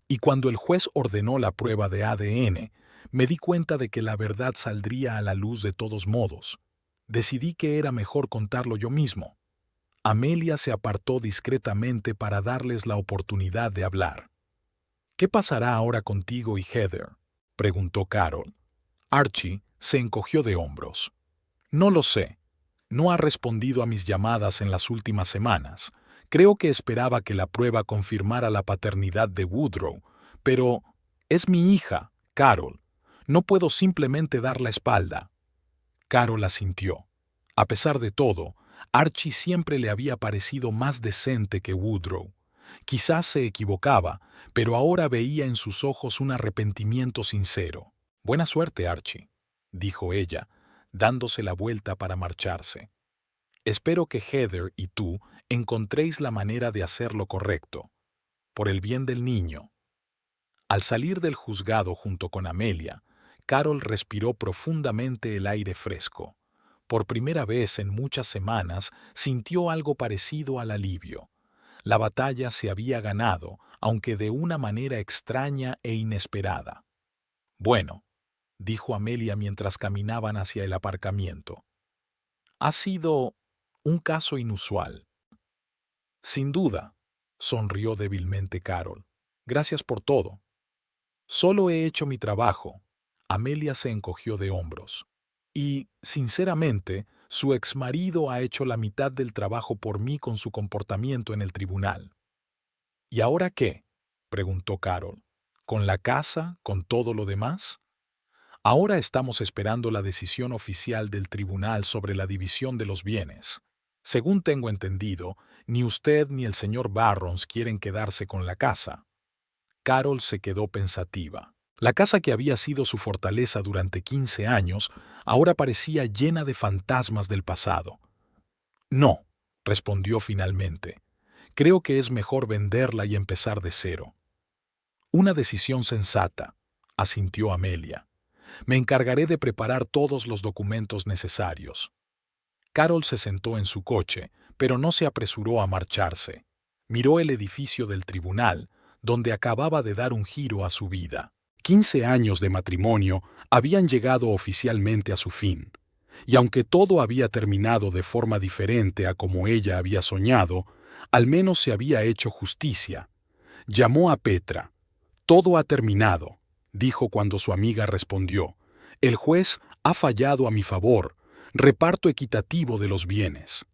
Y cuando el juez ordenó la prueba de ADN, me di cuenta de que la verdad saldría a la luz de todos modos. Decidí que era mejor contarlo yo mismo. Amelia se apartó discretamente para darles la oportunidad de hablar. ¿Qué pasará ahora contigo y Heather?, preguntó Carol. Archie se encogió de hombros. No lo sé. No ha respondido a mis llamadas en las últimas semanas. Creo que esperaba que la prueba confirmara la paternidad de Woodrow, pero es mi hija, Carol. No puedo simplemente dar la espalda. Carol asintió. A pesar de todo, Archie siempre le había parecido más decente que Woodrow. Quizás se equivocaba, pero ahora veía en sus ojos un arrepentimiento sincero. Buena suerte, Archie, dijo ella, dándose la vuelta para marcharse. Espero que Heather y tú encontréis la manera de hacer lo correcto, por el bien del niño. Al salir del juzgado junto con Amelia, Carol respiró profundamente el aire fresco. Por primera vez en muchas semanas sintió algo parecido al alivio. La batalla se había ganado, aunque de una manera extraña e inesperada. Bueno, dijo Amelia mientras caminaban hacia el aparcamiento. Ha sido un caso inusual. Sin duda, sonrió débilmente Carol. Gracias por todo. Solo he hecho mi trabajo. Amelia se encogió de hombros. Y, sinceramente, su exmarido ha hecho la mitad del trabajo por mí con su comportamiento en el tribunal. ¿Y ahora qué?, preguntó Carol. ¿Con la casa, con todo lo demás? Ahora estamos esperando la decisión oficial del tribunal sobre la división de los bienes. Según tengo entendido, ni usted ni el señor Barrons quieren quedarse con la casa. Carol se quedó pensativa. La casa que había sido su fortaleza durante 15 años ahora parecía llena de fantasmas del pasado. No, respondió finalmente. Creo que es mejor venderla y empezar de cero. Una decisión sensata, asintió Amelia. Me encargaré de preparar todos los documentos necesarios. Carol se sentó en su coche, pero no se apresuró a marcharse. Miró el edificio del tribunal, donde acababa de dar un giro a su vida. 15 años de matrimonio habían llegado oficialmente a su fin, y aunque todo había terminado de forma diferente a como ella había soñado, al menos se había hecho justicia. Llamó a Petra. Todo ha terminado, dijo cuando su amiga respondió. El juez ha fallado a mi favor. Reparto equitativo de los bienes.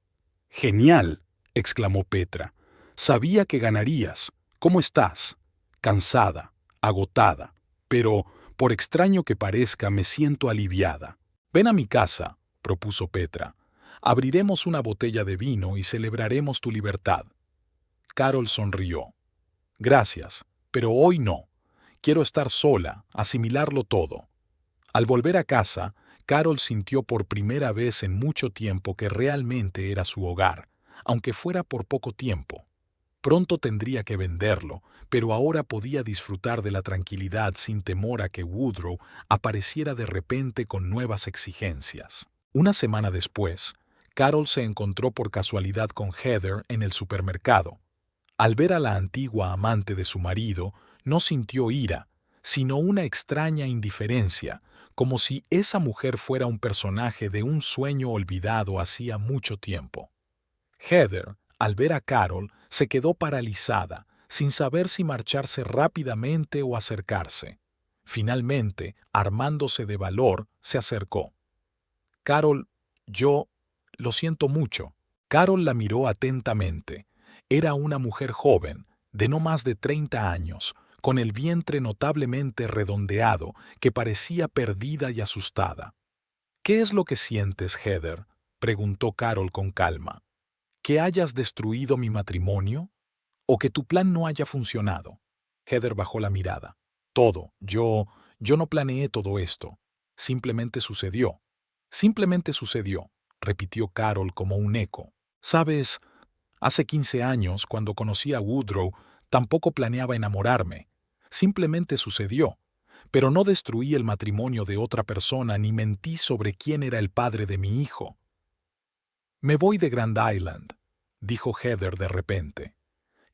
Genial, exclamó Petra. Sabía que ganarías. ¿Cómo estás? Cansada, agotada, pero, por extraño que parezca, me siento aliviada. Ven a mi casa, propuso Petra. Abriremos una botella de vino y celebraremos tu libertad. Carol sonrió. Gracias, pero hoy no. Quiero estar sola, asimilarlo todo. Al volver a casa, Carol sintió por primera vez en mucho tiempo que realmente era su hogar, aunque fuera por poco tiempo. Pronto tendría que venderlo, pero ahora podía disfrutar de la tranquilidad sin temor a que Woodrow apareciera de repente con nuevas exigencias. Una semana después, Carol se encontró por casualidad con Heather en el supermercado. Al ver a la antigua amante de su marido, no sintió ira, sino una extraña indiferencia, como si esa mujer fuera un personaje de un sueño olvidado hacía mucho tiempo. Heather, al ver a Carol, se quedó paralizada, sin saber si marcharse rápidamente o acercarse. Finalmente, armándose de valor, se acercó. Carol, lo siento mucho. Carol la miró atentamente. Era una mujer joven, de no más de 30 años, con el vientre notablemente redondeado, que parecía perdida y asustada. «¿Qué es lo que sientes, Heather?», preguntó Carol con calma. «¿Que hayas destruido mi matrimonio? ¿O que tu plan no haya funcionado?». Heather bajó la mirada. «Todo. Yo no planeé todo esto. Simplemente sucedió. Simplemente sucedió», repitió Carol como un eco. «Sabes, hace 15 años, cuando conocí a Woodrow, tampoco planeaba enamorarme. Simplemente sucedió. Pero no destruí el matrimonio de otra persona ni mentí sobre quién era el padre de mi hijo». «Me voy de Grand Island», dijo Heather de repente.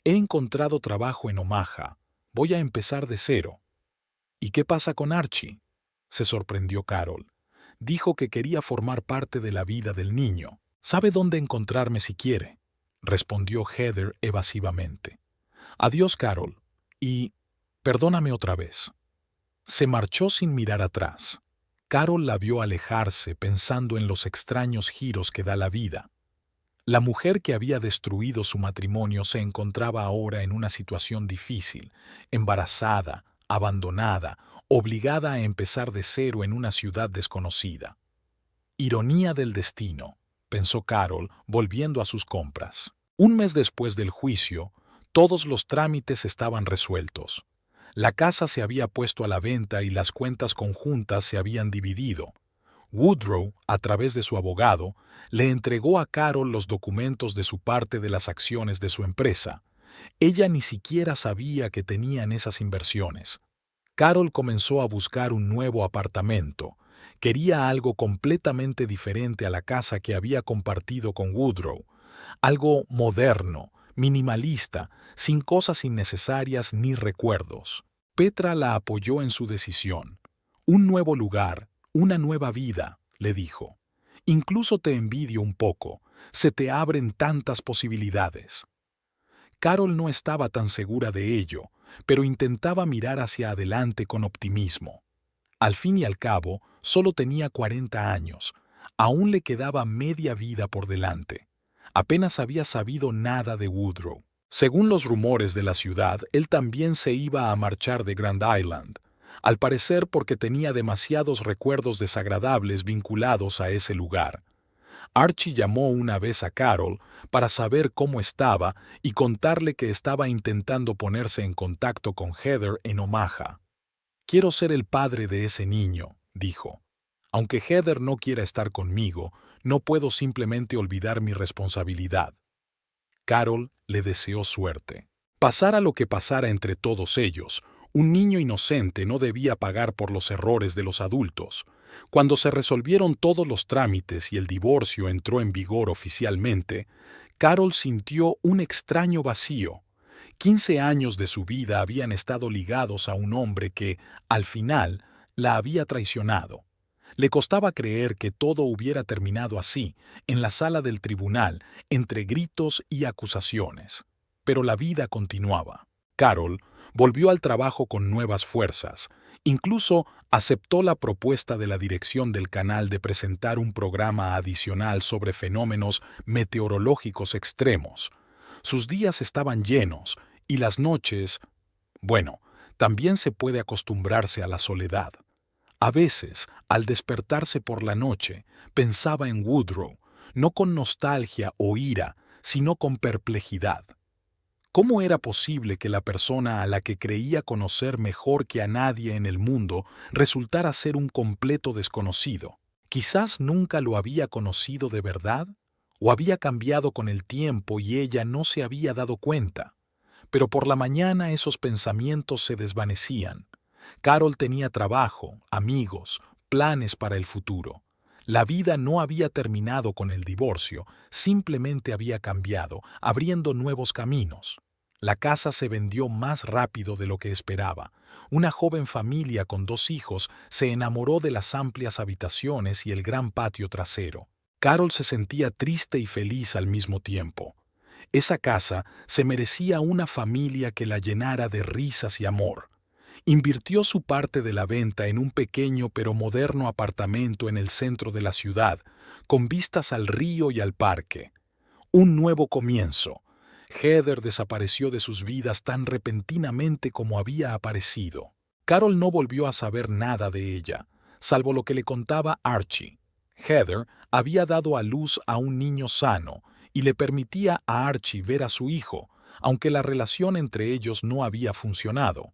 «He encontrado trabajo en Omaha. Voy a empezar de cero». «¿Y qué pasa con Archie?», se sorprendió Carol. «Dijo que quería formar parte de la vida del niño. Sabe dónde encontrarme si quiere», respondió Heather evasivamente. «Adiós, Carol. Y perdóname otra vez». Se marchó sin mirar atrás. Carol la vio alejarse pensando en los extraños giros que da la vida. La mujer que había destruido su matrimonio se encontraba ahora en una situación difícil, embarazada, abandonada, obligada a empezar de cero en una ciudad desconocida. «Ironía del destino», pensó Carol, volviendo a sus compras. Un mes después del juicio, todos los trámites estaban resueltos. La casa se había puesto a la venta y las cuentas conjuntas se habían dividido. Woodrow, a través de su abogado, le entregó a Carol los documentos de su parte de las acciones de su empresa. Ella ni siquiera sabía que tenían esas inversiones. Carol comenzó a buscar un nuevo apartamento. Quería algo completamente diferente a la casa que había compartido con Woodrow. Algo moderno, minimalista, sin cosas innecesarias ni recuerdos. Petra la apoyó en su decisión. «Un nuevo lugar, una nueva vida», le dijo. «Incluso te envidio un poco. Se te abren tantas posibilidades». Carol no estaba tan segura de ello, pero intentaba mirar hacia adelante con optimismo. Al fin y al cabo, solo tenía 40 años. Aún le quedaba media vida por delante. Apenas había sabido nada de Woodrow. Según los rumores de la ciudad, él también se iba a marchar de Grand Island, al parecer porque tenía demasiados recuerdos desagradables vinculados a ese lugar. Archie llamó una vez a Carol para saber cómo estaba y contarle que estaba intentando ponerse en contacto con Heather en Omaha. «Quiero ser el padre de ese niño», dijo. «Aunque Heather no quiera estar conmigo, no puedo simplemente olvidar mi responsabilidad». Carol le deseó suerte. Pasara lo que pasara entre todos ellos, un niño inocente no debía pagar por los errores de los adultos. Cuando se resolvieron todos los trámites y el divorcio entró en vigor oficialmente, Carol sintió un extraño vacío. 15 años de su vida habían estado ligados a un hombre que, al final, la había traicionado. Le costaba creer que todo hubiera terminado así, en la sala del tribunal, entre gritos y acusaciones. Pero la vida continuaba. Carol volvió al trabajo con nuevas fuerzas. Incluso aceptó la propuesta de la dirección del canal de presentar un programa adicional sobre fenómenos meteorológicos extremos. Sus días estaban llenos y las noches, bueno, también se puede acostumbrarse a la soledad. A veces, al despertarse por la noche, pensaba en Woodrow, no con nostalgia o ira, sino con perplejidad. ¿Cómo era posible que la persona a la que creía conocer mejor que a nadie en el mundo resultara ser un completo desconocido? Quizás nunca lo había conocido de verdad, o había cambiado con el tiempo y ella no se había dado cuenta. Pero por la mañana esos pensamientos se desvanecían. Carol tenía trabajo, amigos, planes para el futuro. La vida no había terminado con el divorcio, simplemente había cambiado, abriendo nuevos caminos. La casa se vendió más rápido de lo que esperaba. Una joven familia con 2 hijos se enamoró de las amplias habitaciones y el gran patio trasero. Carol se sentía triste y feliz al mismo tiempo. Esa casa se merecía una familia que la llenara de risas y amor. Invirtió su parte de la venta en un pequeño pero moderno apartamento en el centro de la ciudad, con vistas al río y al parque. Un nuevo comienzo. Heather desapareció de sus vidas tan repentinamente como había aparecido. Carol no volvió a saber nada de ella, salvo lo que le contaba Archie. Heather había dado a luz a un niño sano y le permitía a Archie ver a su hijo, aunque la relación entre ellos no había funcionado.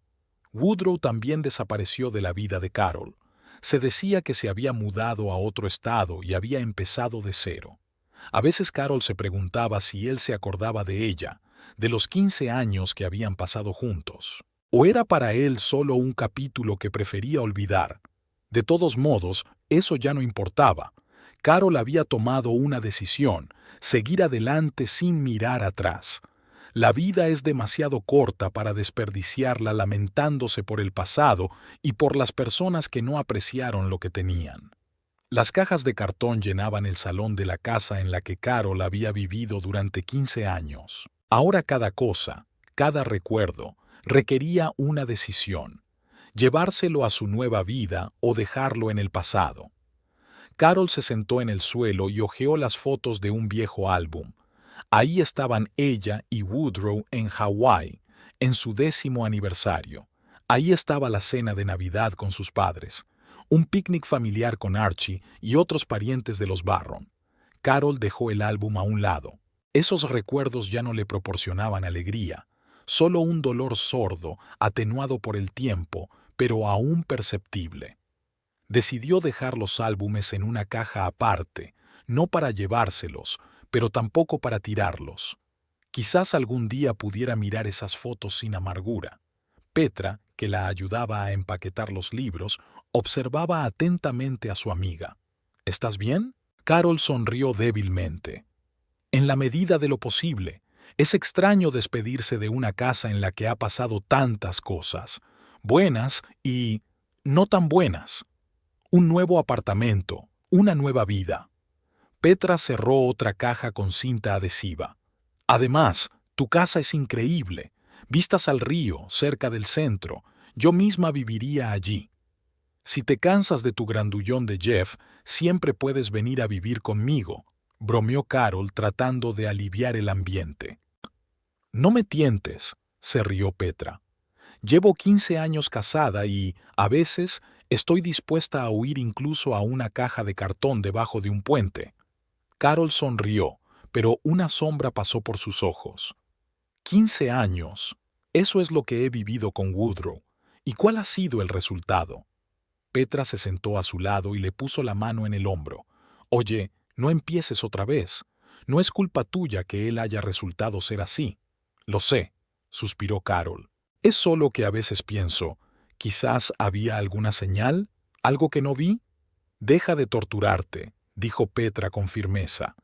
Woodrow también desapareció de la vida de Carol. Se decía que se había mudado a otro estado y había empezado de cero. A veces Carol se preguntaba si él se acordaba de ella, de los 15 años que habían pasado juntos. ¿O era para él solo un capítulo que prefería olvidar? De todos modos, eso ya no importaba. Carol había tomado una decisión, seguir adelante sin mirar atrás. La vida es demasiado corta para desperdiciarla lamentándose por el pasado y por las personas que no apreciaron lo que tenían. Las cajas de cartón llenaban el salón de la casa en la que Carol había vivido durante 15 años. Ahora cada cosa, cada recuerdo, requería una decisión: llevárselo a su nueva vida o dejarlo en el pasado. Carol se sentó en el suelo y hojeó las fotos de un viejo álbum. Ahí estaban ella y Woodrow en Hawái, en su 10º aniversario. Ahí estaba la cena de Navidad con sus padres, un picnic familiar con Archie y otros parientes de los Barron. Carol dejó el álbum a un lado. Esos recuerdos ya no le proporcionaban alegría, solo un dolor sordo, atenuado por el tiempo, pero aún perceptible. Decidió dejar los álbumes en una caja aparte, no para llevárselos, pero tampoco para tirarlos. Quizás algún día pudiera mirar esas fotos sin amargura. Petra, que la ayudaba a empaquetar los libros, observaba atentamente a su amiga. ¿Estás bien? Carol sonrió débilmente. En la medida de lo posible. Es extraño despedirse de una casa en la que ha pasado tantas cosas, buenas y no tan buenas. Un nuevo apartamento, una nueva vida. Petra cerró otra caja con cinta adhesiva. Además, tu casa es increíble. Vistas al río, cerca del centro. Yo misma viviría allí. Si te cansas de tu grandullón de Jeff, siempre puedes venir a vivir conmigo, bromeó Carol tratando de aliviar el ambiente. No me tientes, se rió Petra. Llevo 15 años casada y, a veces, estoy dispuesta a huir incluso a una caja de cartón debajo de un puente. Carol sonrió, pero una sombra pasó por sus ojos. 15 años. Eso es lo que he vivido con Woodrow. ¿Y cuál ha sido el resultado? Petra se sentó a su lado y le puso la mano en el hombro. Oye, no empieces otra vez. No es culpa tuya que él haya resultado ser así. Lo sé, suspiró Carol. Es solo que a veces pienso, quizás había alguna señal, algo que no vi. Deja de torturarte, dijo Petra con firmeza.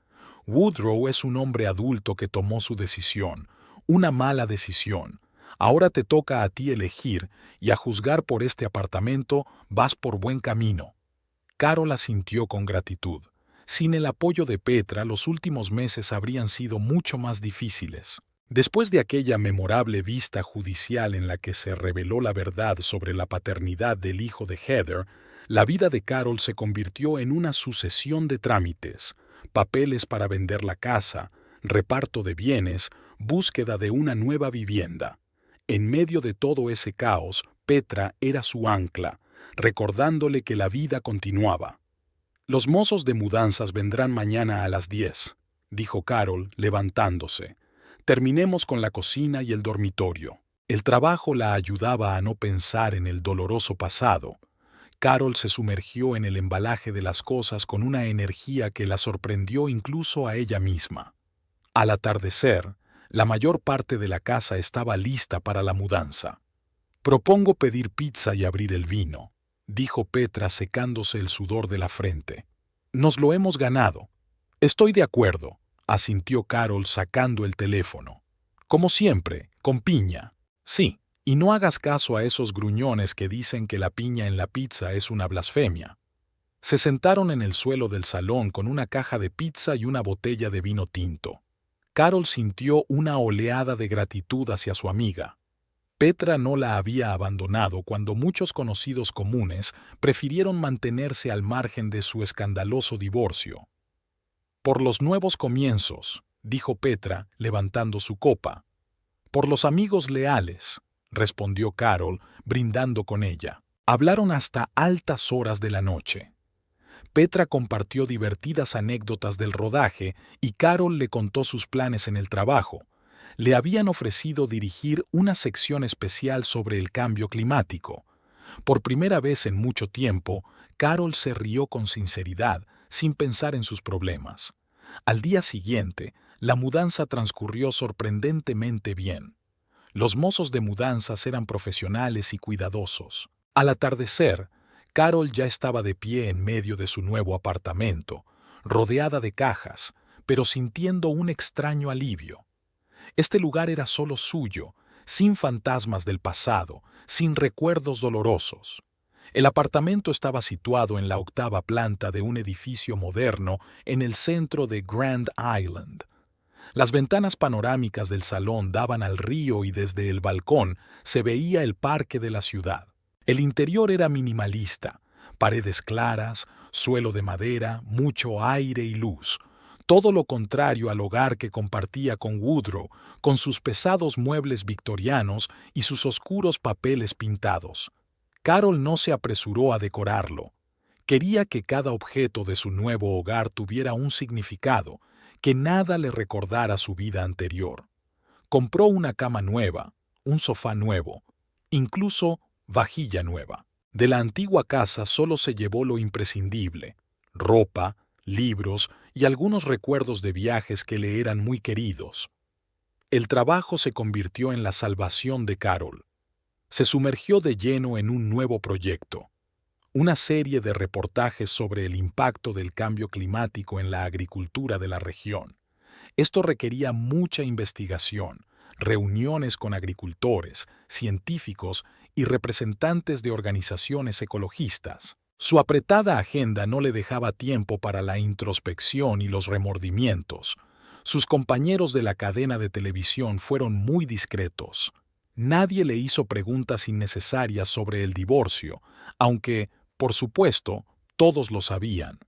Woodrow es un hombre adulto que tomó su decisión, una mala decisión. Ahora te toca a ti elegir y a juzgar por este apartamento vas por buen camino. Carol asintió con gratitud. Sin el apoyo de Petra, los últimos meses habrían sido mucho más difíciles. Después de aquella memorable vista judicial en la que se reveló la verdad sobre la paternidad del hijo de Heather, la vida de Carol se convirtió en una sucesión de trámites: papeles para vender la casa, reparto de bienes, búsqueda de una nueva vivienda. En medio de todo ese caos, Petra era su ancla, recordándole que la vida continuaba. Los mozos de mudanzas vendrán mañana a las 10, dijo Carol, levantándose. Terminemos con la cocina y el dormitorio. El trabajo la ayudaba a no pensar en el doloroso pasado. Carol se sumergió en el embalaje de las cosas con una energía que la sorprendió incluso a ella misma. Al atardecer, la mayor parte de la casa estaba lista para la mudanza. Propongo pedir pizza y abrir el vino, dijo Petra secándose el sudor de la frente. Nos lo hemos ganado. Estoy de acuerdo, asintió Carol sacando el teléfono. Como siempre, con piña. Sí, y no hagas caso a esos gruñones que dicen que la piña en la pizza es una blasfemia. Se sentaron en el suelo del salón con una caja de pizza y una botella de vino tinto. Carol sintió una oleada de gratitud hacia su amiga. Petra no la había abandonado cuando muchos conocidos comunes prefirieron mantenerse al margen de su escandaloso divorcio. Por los nuevos comienzos, dijo Petra, levantando su copa. Por los amigos leales, respondió Carol, brindando con ella. Hablaron hasta altas horas de la noche. Petra compartió divertidas anécdotas del rodaje y Carol le contó sus planes en el trabajo. Le habían ofrecido dirigir una sección especial sobre el cambio climático. Por primera vez en mucho tiempo, Carol se rió con sinceridad, sin pensar en sus problemas. Al día siguiente, la mudanza transcurrió sorprendentemente bien. Los mozos de mudanzas eran profesionales y cuidadosos. Al atardecer, Carol ya estaba de pie en medio de su nuevo apartamento, rodeada de cajas, pero sintiendo un extraño alivio. Este lugar era solo suyo, sin fantasmas del pasado, sin recuerdos dolorosos. El apartamento estaba situado en la 8ª planta de un edificio moderno en el centro de Grand Island. Las ventanas panorámicas del salón daban al río y desde el balcón se veía el parque de la ciudad. El interior era minimalista, paredes claras, suelo de madera, mucho aire y luz. Todo lo contrario al hogar que compartía con Woodrow, con sus pesados muebles victorianos y sus oscuros papeles pintados. Carol no se apresuró a decorarlo. Quería que cada objeto de su nuevo hogar tuviera un significado, que nada le recordara su vida anterior. Compró una cama nueva, un sofá nuevo, incluso vajilla nueva. De la antigua casa solo se llevó lo imprescindible: ropa, libros y algunos recuerdos de viajes que le eran muy queridos. El trabajo se convirtió en la salvación de Carol. Se sumergió de lleno en un nuevo proyecto, una serie de reportajes sobre el impacto del cambio climático en la agricultura de la región. Esto requería mucha investigación, reuniones con agricultores, científicos y representantes de organizaciones ecologistas. Su apretada agenda no le dejaba tiempo para la introspección y los remordimientos. Sus compañeros de la cadena de televisión fueron muy discretos. Nadie le hizo preguntas innecesarias sobre el divorcio, aunque, por supuesto, todos lo sabían.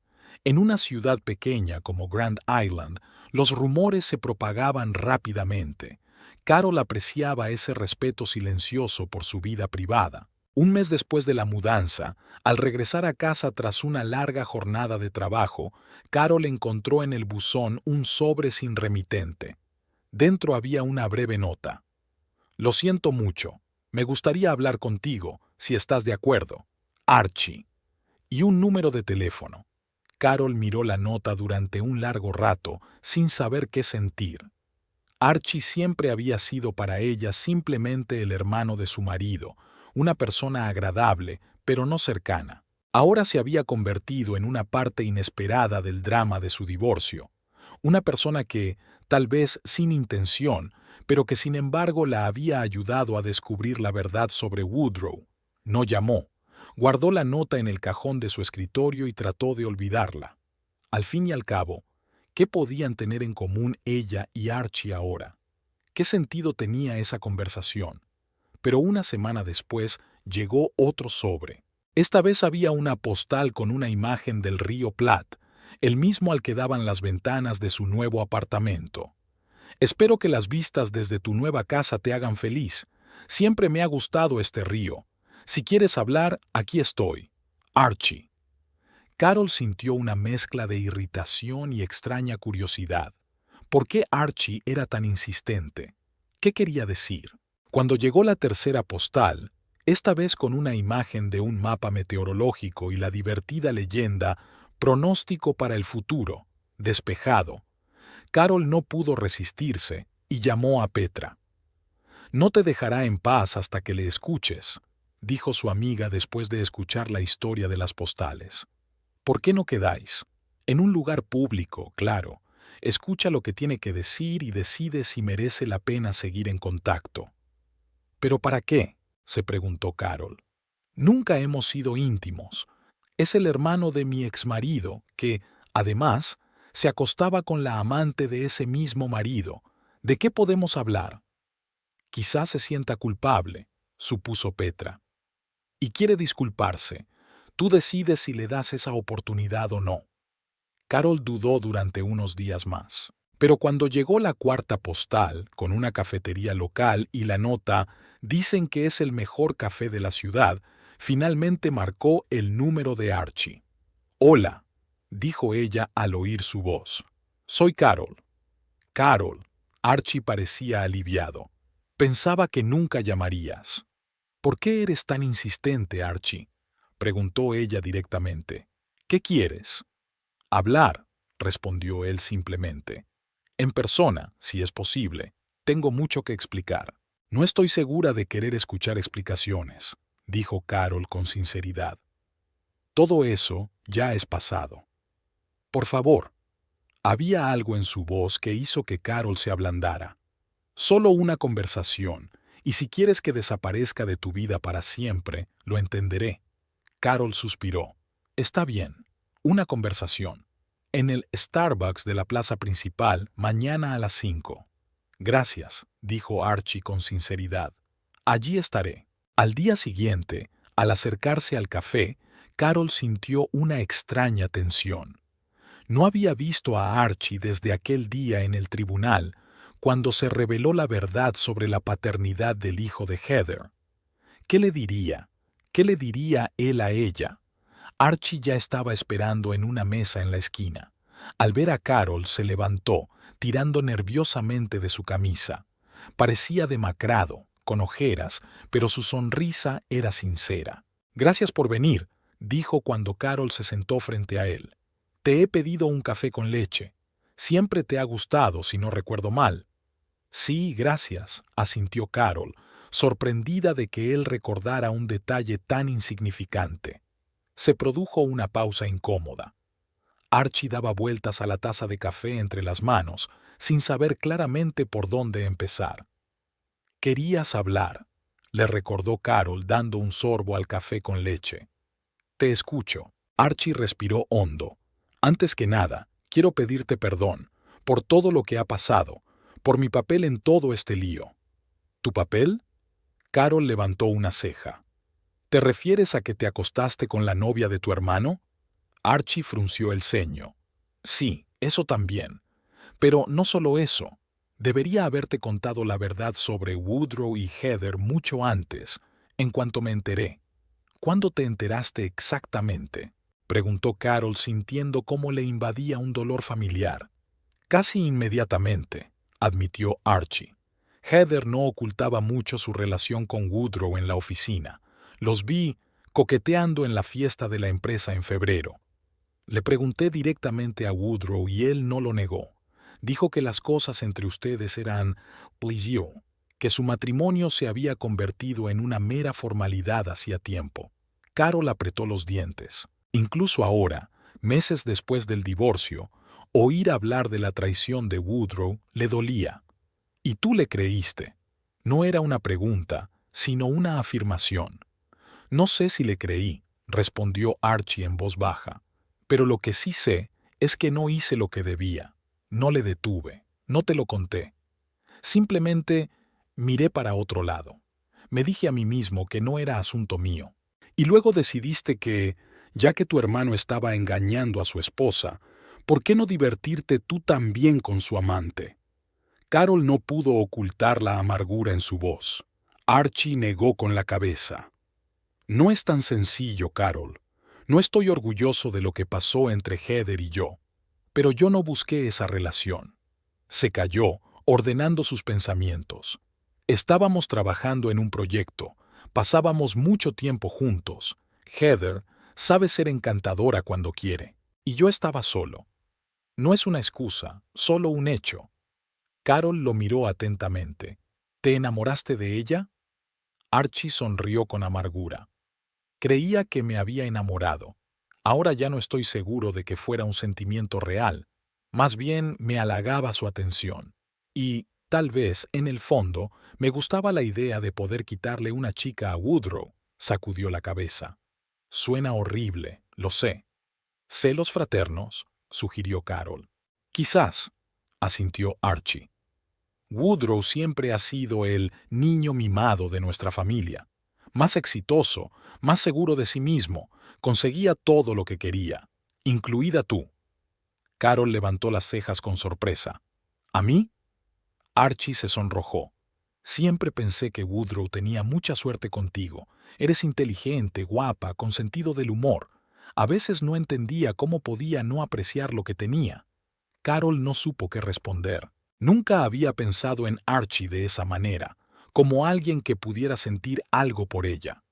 En una ciudad pequeña como Grand Island, los rumores se propagaban rápidamente. Carol apreciaba ese respeto silencioso por su vida privada. Un mes después de la mudanza, al regresar a casa tras una larga jornada de trabajo, Carol encontró en el buzón un sobre sin remitente. Dentro había una breve nota. Lo siento mucho. Me gustaría hablar contigo, si estás de acuerdo. Archie. Y un número de teléfono. Carol miró la nota durante un largo rato, sin saber qué sentir. Archie siempre había sido para ella simplemente el hermano de su marido, una persona agradable, pero no cercana. Ahora se había convertido en una parte inesperada del drama de su divorcio. Una persona que, tal vez sin intención, pero que sin embargo la había ayudado a descubrir la verdad sobre Woodrow. No llamó. Guardó la nota en el cajón de su escritorio y trató de olvidarla. Al fin y al cabo, ¿qué podían tener en común ella y Archie ahora? ¿Qué sentido tenía esa conversación? Pero una semana después llegó otro sobre. Esta vez había una postal con una imagen del río Platte, el mismo al que daban las ventanas de su nuevo apartamento. Espero que las vistas desde tu nueva casa te hagan feliz. Siempre me ha gustado este río. Si quieres hablar, aquí estoy. Archie. Carol sintió una mezcla de irritación y extraña curiosidad. ¿Por qué Archie era tan insistente? ¿Qué quería decir? Cuando llegó la tercera postal, esta vez con una imagen de un mapa meteorológico y la divertida leyenda «Pronóstico para el futuro», despejado, Carol no pudo resistirse y llamó a Petra. «No te dejará en paz hasta que le escuches», dijo su amiga después de escuchar la historia de las postales. «¿Por qué no quedáis? En un lugar público, claro. Escucha lo que tiene que decir y decide si merece la pena seguir en contacto». «¿Pero para qué?», se preguntó Carol. «Nunca hemos sido íntimos. Es el hermano de mi exmarido que, además, se acostaba con la amante de ese mismo marido. ¿De qué podemos hablar?» «Quizás se sienta culpable», supuso Petra. «Y quiere disculparse. Tú decides si le das esa oportunidad o no». Carol dudó durante unos días más. Pero cuando llegó la cuarta postal, con una cafetería local y la nota «Dicen que es el mejor café de la ciudad», finalmente marcó el número de Archie. «Hola», dijo ella al oír su voz. «Soy Carol». «Carol». Archie parecía aliviado. «Pensaba que nunca llamarías». «¿Por qué eres tan insistente, Archie?», preguntó ella directamente. «¿Qué quieres?». «Hablar», respondió él simplemente. «En persona, si es posible. Tengo mucho que explicar». «No estoy segura de querer escuchar explicaciones», dijo Carol con sinceridad. «Todo eso ya es pasado». «Por favor». Había algo en su voz que hizo que Carol se ablandara. «Solo una conversación, y si quieres que desaparezca de tu vida para siempre, lo entenderé». Carol suspiró. «Está bien. Una conversación. En el Starbucks de la plaza principal, mañana a las 5. «Gracias», dijo Archie con sinceridad. «Allí estaré». Al día siguiente, al acercarse al café, Carol sintió una extraña tensión. No había visto a Archie desde aquel día en el tribunal, cuando se reveló la verdad sobre la paternidad del hijo de Heather. ¿Qué le diría? ¿Qué le diría él a ella? Archie ya estaba esperando en una mesa en la esquina. Al ver a Carol se levantó, tirando nerviosamente de su camisa. Parecía demacrado, con ojeras, pero su sonrisa era sincera. «Gracias por venir», dijo cuando Carol se sentó frente a él. «Te he pedido un café con leche. Siempre te ha gustado, si no recuerdo mal». «Sí, gracias», asintió Carol, sorprendida de que él recordara un detalle tan insignificante. Se produjo una pausa incómoda. Archie daba vueltas a la taza de café entre las manos, sin saber claramente por dónde empezar. «Querías hablar», le recordó Carol dando un sorbo al café con leche. «Te escucho». Archie respiró hondo. «Antes que nada, quiero pedirte perdón por todo lo que ha pasado, por mi papel en todo este lío». «¿Tu papel?». Carol levantó una ceja. «¿Te refieres a que te acostaste con la novia de tu hermano?». Archie frunció el ceño. «Sí, eso también. Pero no solo eso. Debería haberte contado la verdad sobre Woodrow y Heather mucho antes, en cuanto me enteré». «¿Cuándo te enteraste exactamente?», preguntó Carol sintiendo cómo le invadía un dolor familiar. «Casi inmediatamente», admitió Archie. «Heather no ocultaba mucho su relación con Woodrow en la oficina. Los vi coqueteando en la fiesta de la empresa en febrero. Le pregunté directamente a Woodrow y él no lo negó. Dijo que las cosas entre ustedes eran plaisir, que su matrimonio se había convertido en una mera formalidad hacía tiempo». Carol apretó los dientes. Incluso ahora, meses después del divorcio, oír hablar de la traición de Woodrow le dolía. «¿Y tú le creíste?». No era una pregunta, sino una afirmación. «No sé si le creí», respondió Archie en voz baja. «Pero lo que sí sé es que no hice lo que debía. No le detuve, no te lo conté. Simplemente miré para otro lado. Me dije a mí mismo que no era asunto mío. Y luego decidiste que, ya que tu hermano estaba engañando a su esposa, ¿por qué no divertirte tú también con su amante?». Carol no pudo ocultar la amargura en su voz. Archie negó con la cabeza. «No es tan sencillo, Carol. No estoy orgulloso de lo que pasó entre Heather y yo. Pero yo no busqué esa relación». Se calló, ordenando sus pensamientos. «Estábamos trabajando en un proyecto. Pasábamos mucho tiempo juntos. Heather sabe ser encantadora cuando quiere. Y yo estaba solo. No es una excusa, solo un hecho». Carol lo miró atentamente. «¿Te enamoraste de ella?». Archie sonrió con amargura. «Creía que me había enamorado. Ahora ya no estoy seguro de que fuera un sentimiento real. Más bien me halagaba su atención. Y, tal vez, en el fondo, me gustaba la idea de poder quitarle una chica a Woodrow», sacudió la cabeza. «Suena horrible, lo sé». «¿Celos fraternos?», sugirió Carol. «Quizás», asintió Archie. «Woodrow siempre ha sido el niño mimado de nuestra familia. Más exitoso, más seguro de sí mismo, conseguía todo lo que quería, incluida tú». Carol levantó las cejas con sorpresa. ¿A mí? Archie se sonrojó. Siempre pensé que Woodrow tenía mucha suerte contigo. Eres inteligente, guapa, con sentido del humor. A veces no entendía cómo podía no apreciar lo que tenía. Carol no supo qué responder. Nunca había pensado en Archie de esa manera, como alguien que pudiera sentir algo por ella.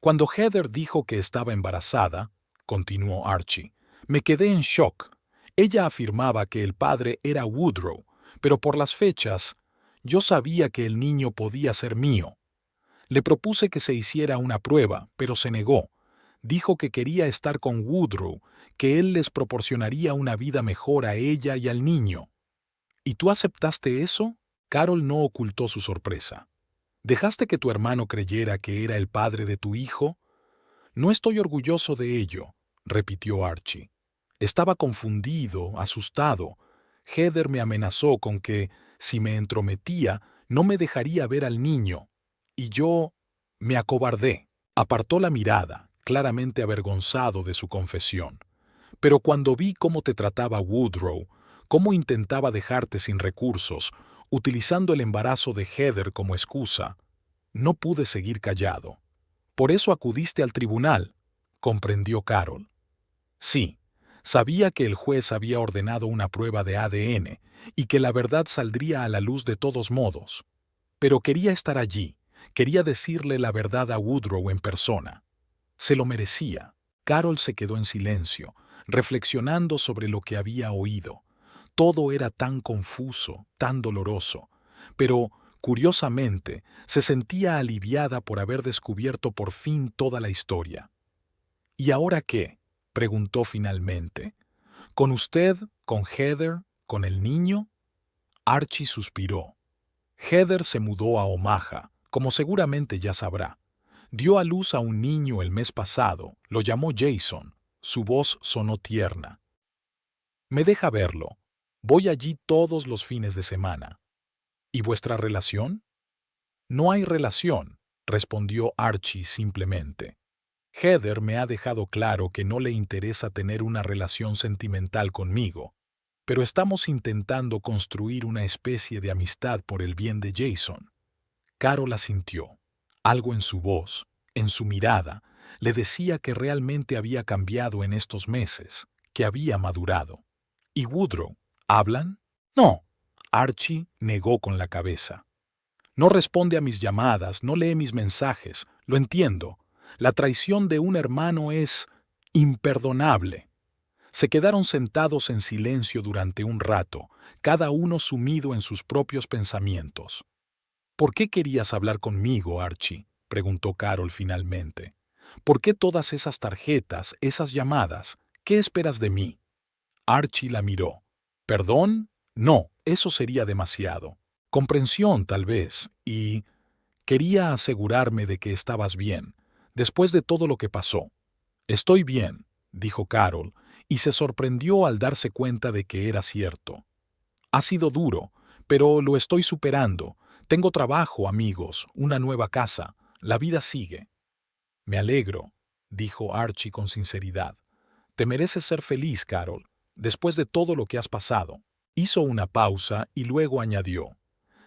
Cuando Heather dijo que estaba embarazada, continuó Archie, me quedé en shock. Ella afirmaba que el padre era Woodrow, pero por las fechas, yo sabía que el niño podía ser mío. Le propuse que se hiciera una prueba, pero se negó. Dijo que quería estar con Woodrow, que él les proporcionaría una vida mejor a ella y al niño. ¿Y tú aceptaste eso? Carol no ocultó su sorpresa. ¿Dejaste que tu hermano creyera que era el padre de tu hijo? No estoy orgulloso de ello, repitió Archie. Estaba confundido, asustado. Heather me amenazó con que, si me entrometía, no me dejaría ver al niño. Y yo me acobardé. Apartó la mirada, claramente avergonzado de su confesión. Pero cuando vi cómo te trataba Woodrow, cómo intentaba dejarte sin recursos, utilizando el embarazo de Heather como excusa, no pude seguir callado. Por eso acudiste al tribunal, comprendió Carol. Sí, sabía que el juez había ordenado una prueba de ADN y que la verdad saldría a la luz de todos modos. Pero quería estar allí, quería decirle la verdad a Woodrow en persona. Se lo merecía. Carol se quedó en silencio, reflexionando sobre lo que había oído. Todo era tan confuso, tan doloroso, pero, curiosamente, se sentía aliviada por haber descubierto por fin toda la historia. ¿Y ahora qué?, preguntó finalmente. ¿Con usted, con Heather, con el niño? Archie suspiró. Heather se mudó a Omaha, como seguramente ya sabrá. Dio a luz a un niño el mes pasado, lo llamó Jason. Su voz sonó tierna. Me deja verlo. Voy allí todos los fines de semana. ¿Y vuestra relación? No hay relación, respondió Archie simplemente. Heather me ha dejado claro que no le interesa tener una relación sentimental conmigo, pero estamos intentando construir una especie de amistad por el bien de Jason. Carol asintió. Algo en su voz, en su mirada, le decía que realmente había cambiado en estos meses, que había madurado. ¿Y Woodrow? ¿Hablan? No. Archie negó con la cabeza. No responde a mis llamadas, no lee mis mensajes, lo entiendo. La traición de un hermano es imperdonable. Se quedaron sentados en silencio durante un rato, cada uno sumido en sus propios pensamientos. ¿Por qué querías hablar conmigo, Archie?, preguntó Carol finalmente. ¿Por qué todas esas tarjetas, esas llamadas? ¿Qué esperas de mí? Archie la miró. ¿Perdón? No, eso sería demasiado. Comprensión, tal vez, y quería asegurarme de que estabas bien, después de todo lo que pasó. Estoy bien, dijo Carol, y se sorprendió al darse cuenta de que era cierto. Ha sido duro, pero lo estoy superando. Tengo trabajo, amigos, una nueva casa. La vida sigue. Me alegro, dijo Archie con sinceridad. Te mereces ser feliz, Carol, después de todo lo que has pasado. Hizo una pausa y luego añadió.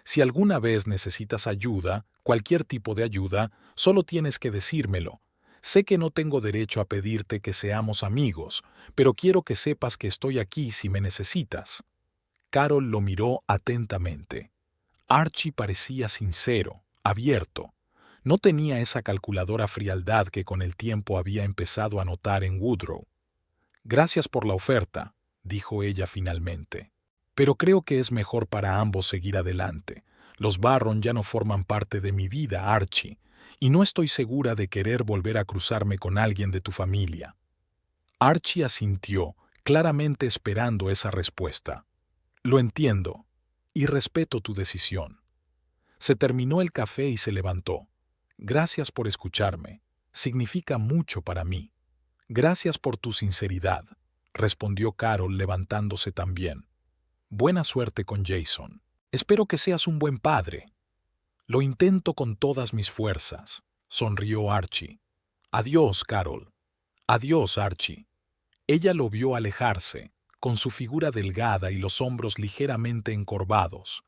Si alguna vez necesitas ayuda, cualquier tipo de ayuda, solo tienes que decírmelo. Sé que no tengo derecho a pedirte que seamos amigos, pero quiero que sepas que estoy aquí si me necesitas. Carol lo miró atentamente. Archie parecía sincero, abierto. No tenía esa calculadora frialdad que con el tiempo había empezado a notar en Woodrow. Gracias por la oferta, dijo ella finalmente. Pero creo que es mejor para ambos seguir adelante. Los Barron ya no forman parte de mi vida, Archie, y no estoy segura de querer volver a cruzarme con alguien de tu familia. Archie asintió, claramente esperando esa respuesta. Lo entiendo, y respeto tu decisión. Se terminó el café y se levantó. Gracias por escucharme. Significa mucho para mí. Gracias por tu sinceridad, respondió Carol levantándose también. Buena suerte con Jason. Espero que seas un buen padre. Lo intento con todas mis fuerzas, sonrió Archie. Adiós, Carol. Adiós, Archie. Ella lo vio alejarse, con su figura delgada y los hombros ligeramente encorvados,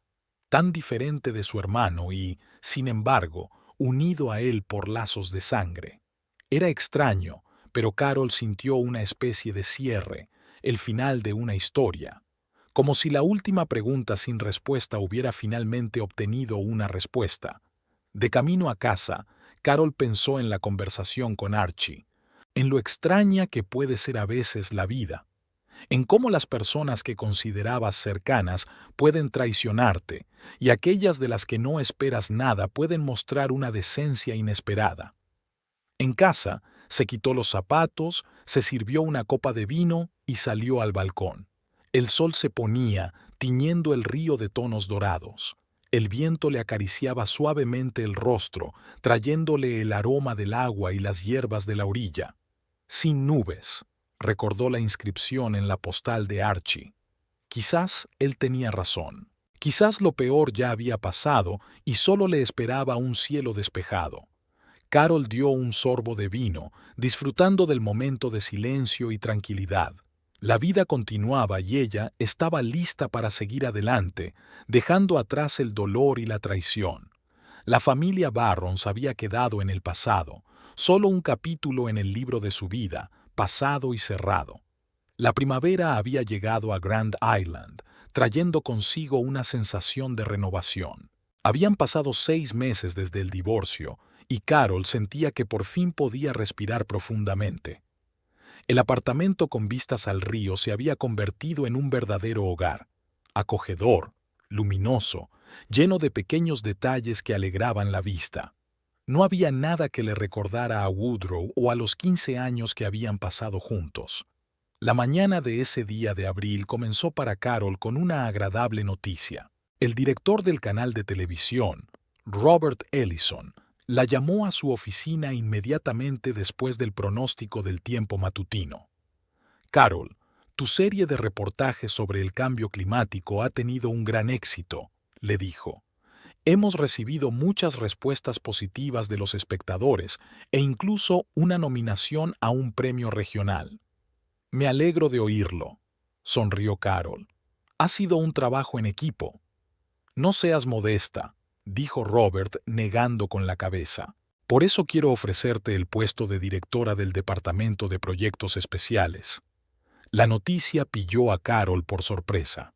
tan diferente de su hermano y, sin embargo, unido a él por lazos de sangre. Era extraño, pero Carol sintió una especie de cierre, el final de una historia, como si la última pregunta sin respuesta hubiera finalmente obtenido una respuesta. De camino a casa, Carol pensó en la conversación con Archie, en lo extraña que puede ser a veces la vida, en cómo las personas que considerabas cercanas pueden traicionarte y aquellas de las que no esperas nada pueden mostrar una decencia inesperada. En casa, se quitó los zapatos, se sirvió una copa de vino y salió al balcón. El sol se ponía, tiñendo el río de tonos dorados. El viento le acariciaba suavemente el rostro, trayéndole el aroma del agua y las hierbas de la orilla. Sin nubes, recordó la inscripción en la postal de Archie. Quizás él tenía razón. Quizás lo peor ya había pasado y solo le esperaba un cielo despejado. Carol dio un sorbo de vino, disfrutando del momento de silencio y tranquilidad. La vida continuaba y ella estaba lista para seguir adelante, dejando atrás el dolor y la traición. La familia Barrons había quedado en el pasado, solo un capítulo en el libro de su vida, pasado y cerrado. La primavera había llegado a Grand Island, trayendo consigo una sensación de renovación. Habían pasado 6 meses desde el divorcio, y Carol sentía que por fin podía respirar profundamente. El apartamento con vistas al río se había convertido en un verdadero hogar, acogedor, luminoso, lleno de pequeños detalles que alegraban la vista. No había nada que le recordara a Woodrow o a los 15 años que habían pasado juntos. La mañana de ese día de abril comenzó para Carol con una agradable noticia. El director del canal de televisión, Robert Ellison, la llamó a su oficina inmediatamente después del pronóstico del tiempo matutino. Carol, tu serie de reportajes sobre el cambio climático ha tenido un gran éxito, le dijo. Hemos recibido muchas respuestas positivas de los espectadores e incluso una nominación a un premio regional. Me alegro de oírlo, sonrió Carol. Ha sido un trabajo en equipo. No seas modesta, dijo Robert negando con la cabeza. Por eso quiero ofrecerte el puesto de directora del Departamento de Proyectos Especiales. La noticia pilló a Carol por sorpresa.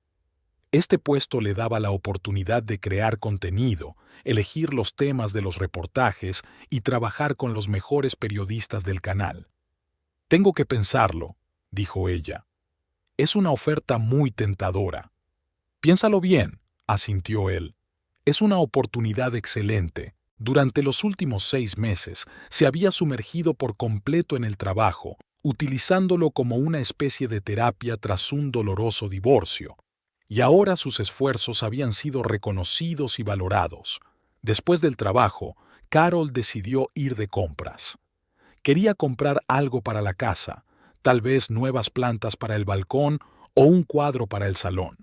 Este puesto le daba la oportunidad de crear contenido, elegir los temas de los reportajes y trabajar con los mejores periodistas del canal. Tengo que pensarlo, dijo ella. Es una oferta muy tentadora. Piénsalo bien, asintió él. Es una oportunidad excelente. Durante los últimos 6 meses se había sumergido por completo en el trabajo, utilizándolo como una especie de terapia tras un doloroso divorcio. Y ahora sus esfuerzos habían sido reconocidos y valorados. Después del trabajo, Carol decidió ir de compras. Quería comprar algo para la casa, tal vez nuevas plantas para el balcón o un cuadro para el salón.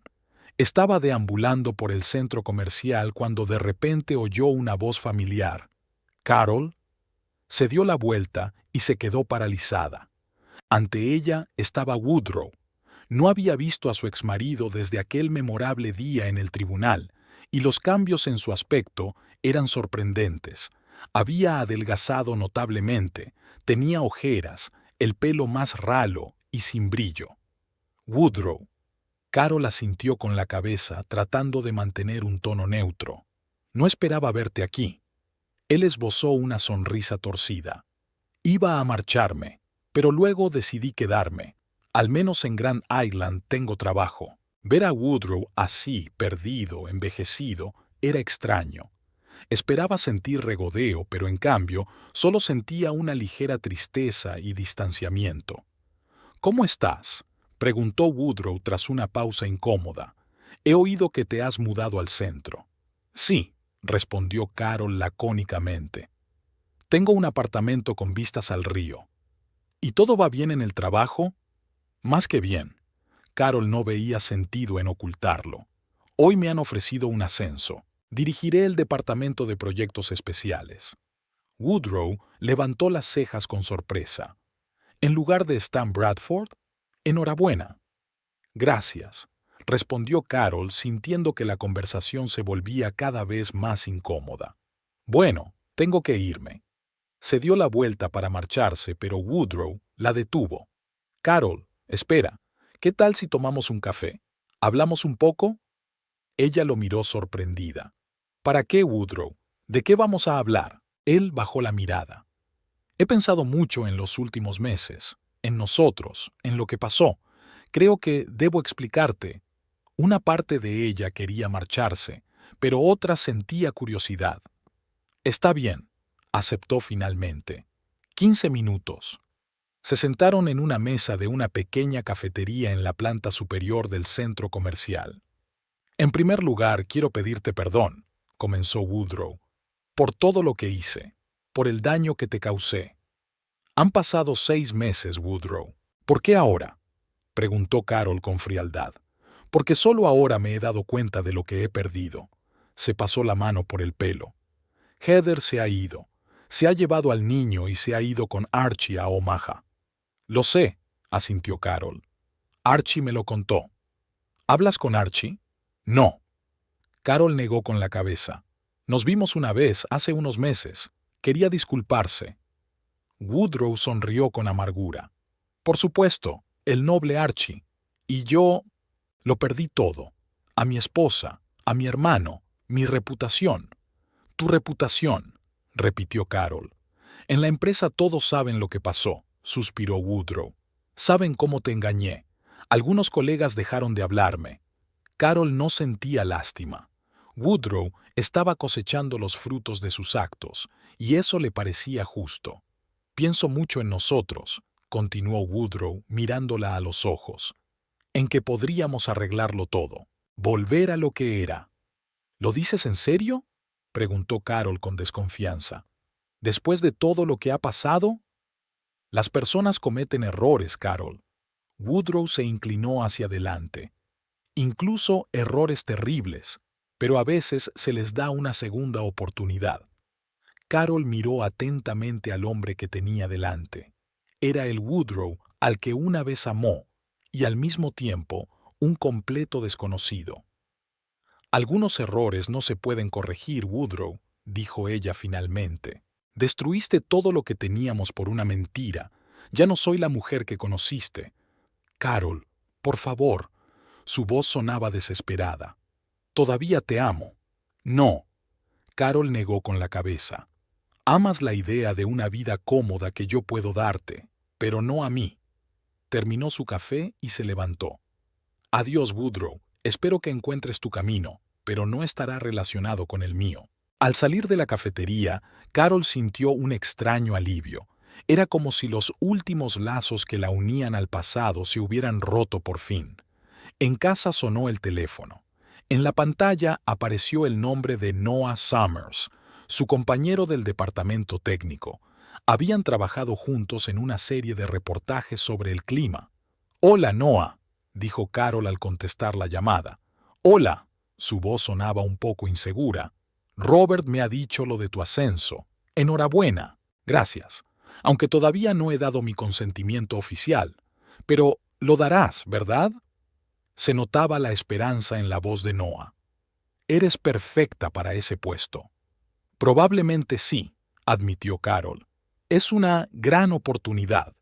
Estaba deambulando por el centro comercial cuando de repente oyó una voz familiar. «¿Carol?» Se dio la vuelta y se quedó paralizada. Ante ella estaba Woodrow. No había visto a su exmarido desde aquel memorable día en el tribunal, y los cambios en su aspecto eran sorprendentes. Había adelgazado notablemente, tenía ojeras, el pelo más ralo y sin brillo. «Woodrow». Carol asintió con la cabeza, tratando de mantener un tono neutro. «No esperaba verte aquí». Él esbozó una sonrisa torcida. «Iba a marcharme, pero luego decidí quedarme. Al menos en Grand Island tengo trabajo». Ver a Woodrow así, perdido, envejecido, era extraño. Esperaba sentir regodeo, pero en cambio solo sentía una ligera tristeza y distanciamiento. «¿Cómo estás?», preguntó Woodrow tras una pausa incómoda. «He oído que te has mudado al centro». «Sí», respondió Carol lacónicamente. «Tengo un apartamento con vistas al río». «¿Y todo va bien en el trabajo?» «Más que bien». Carol no veía sentido en ocultarlo. «Hoy me han ofrecido un ascenso. Dirigiré el Departamento de Proyectos Especiales». Woodrow levantó las cejas con sorpresa. «¿En lugar de Stan Bradford?» «Enhorabuena». Gracias, respondió Carol, sintiendo que la conversación se volvía cada vez más incómoda. Bueno, tengo que irme. Se dio la vuelta para marcharse, pero Woodrow la detuvo. Carol, espera, ¿qué tal si tomamos un café? ¿Hablamos un poco? Ella lo miró sorprendida. ¿Para qué, Woodrow? ¿De qué vamos a hablar? Él bajó la mirada. He pensado mucho en los últimos meses, en nosotros, en lo que pasó. Creo que debo explicarte. Una parte de ella quería marcharse, pero otra sentía curiosidad. Está bien, aceptó finalmente. 15 minutos. Se sentaron en una mesa de una pequeña cafetería en la planta superior del centro comercial. En primer lugar, quiero pedirte perdón, comenzó Woodrow, por todo lo que hice, por el daño que te causé. Han pasado 6 meses, Woodrow. ¿Por qué ahora? Preguntó Carol con frialdad. Porque solo ahora me he dado cuenta de lo que he perdido. Se pasó la mano por el pelo. Heather se ha ido. Se ha llevado al niño y se ha ido con Archie a Omaha. Lo sé, asintió Carol. Archie me lo contó. ¿Hablas con Archie? No. Carol negó con la cabeza. Nos vimos una vez hace unos meses. Quería disculparse. Woodrow sonrió con amargura. Por supuesto, el noble Archie. Y yo lo perdí todo. A mi esposa, a mi hermano, mi reputación. Tu reputación, repitió Carol. En la empresa todos saben lo que pasó, suspiró Woodrow. Saben cómo te engañé. Algunos colegas dejaron de hablarme. Carol no sentía lástima. Woodrow estaba cosechando los frutos de sus actos, y eso le parecía justo. Pienso mucho en nosotros, continuó Woodrow mirándola a los ojos, en que podríamos arreglarlo todo, volver a lo que era. ¿Lo dices en serio?, preguntó Carol con desconfianza. ¿Después de todo lo que ha pasado? Las personas cometen errores, Carol. Woodrow se inclinó hacia adelante. Incluso errores terribles, pero a veces se les da una segunda oportunidad. Carol miró atentamente al hombre que tenía delante. Era el Woodrow al que una vez amó, y al mismo tiempo un completo desconocido. Algunos errores no se pueden corregir, Woodrow, dijo ella finalmente. Destruiste todo lo que teníamos por una mentira. Ya no soy la mujer que conociste. Carol, por favor. Su voz sonaba desesperada. Todavía te amo. No. Carol negó con la cabeza. Amas la idea de una vida cómoda que yo puedo darte, pero no a mí. Terminó su café y se levantó. Adiós, Woodrow. Espero que encuentres tu camino, pero no estará relacionado con el mío. Al salir de la cafetería, Carol sintió un extraño alivio. Era como si los últimos lazos que la unían al pasado se hubieran roto por fin. En casa sonó el teléfono. En la pantalla apareció el nombre de Noah Summers, su compañero del departamento técnico. Habían trabajado juntos en una serie de reportajes sobre el clima. «Hola, Noah», dijo Carol al contestar la llamada. «Hola», su voz sonaba un poco insegura. «Robert me ha dicho lo de tu ascenso. Enhorabuena. Gracias. Aunque todavía no he dado mi consentimiento oficial. Pero lo darás, ¿verdad?» Se notaba la esperanza en la voz de Noah. «Eres perfecta para ese puesto». «Probablemente sí», admitió Carol. «Es una gran oportunidad».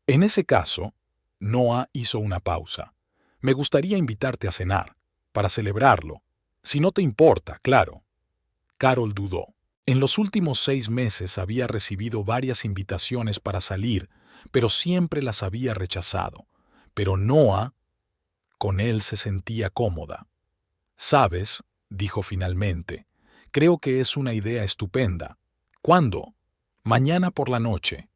«En ese caso», Noah hizo una pausa. «Me gustaría invitarte a cenar, para celebrarlo. Si no te importa, claro». Carol dudó. En los últimos 6 meses había recibido varias invitaciones para salir, pero siempre las había rechazado. Pero Noah, con él se sentía cómoda. «¿Sabes?», dijo finalmente, «creo que es una idea estupenda». «¿Cuándo?» «Mañana por la noche».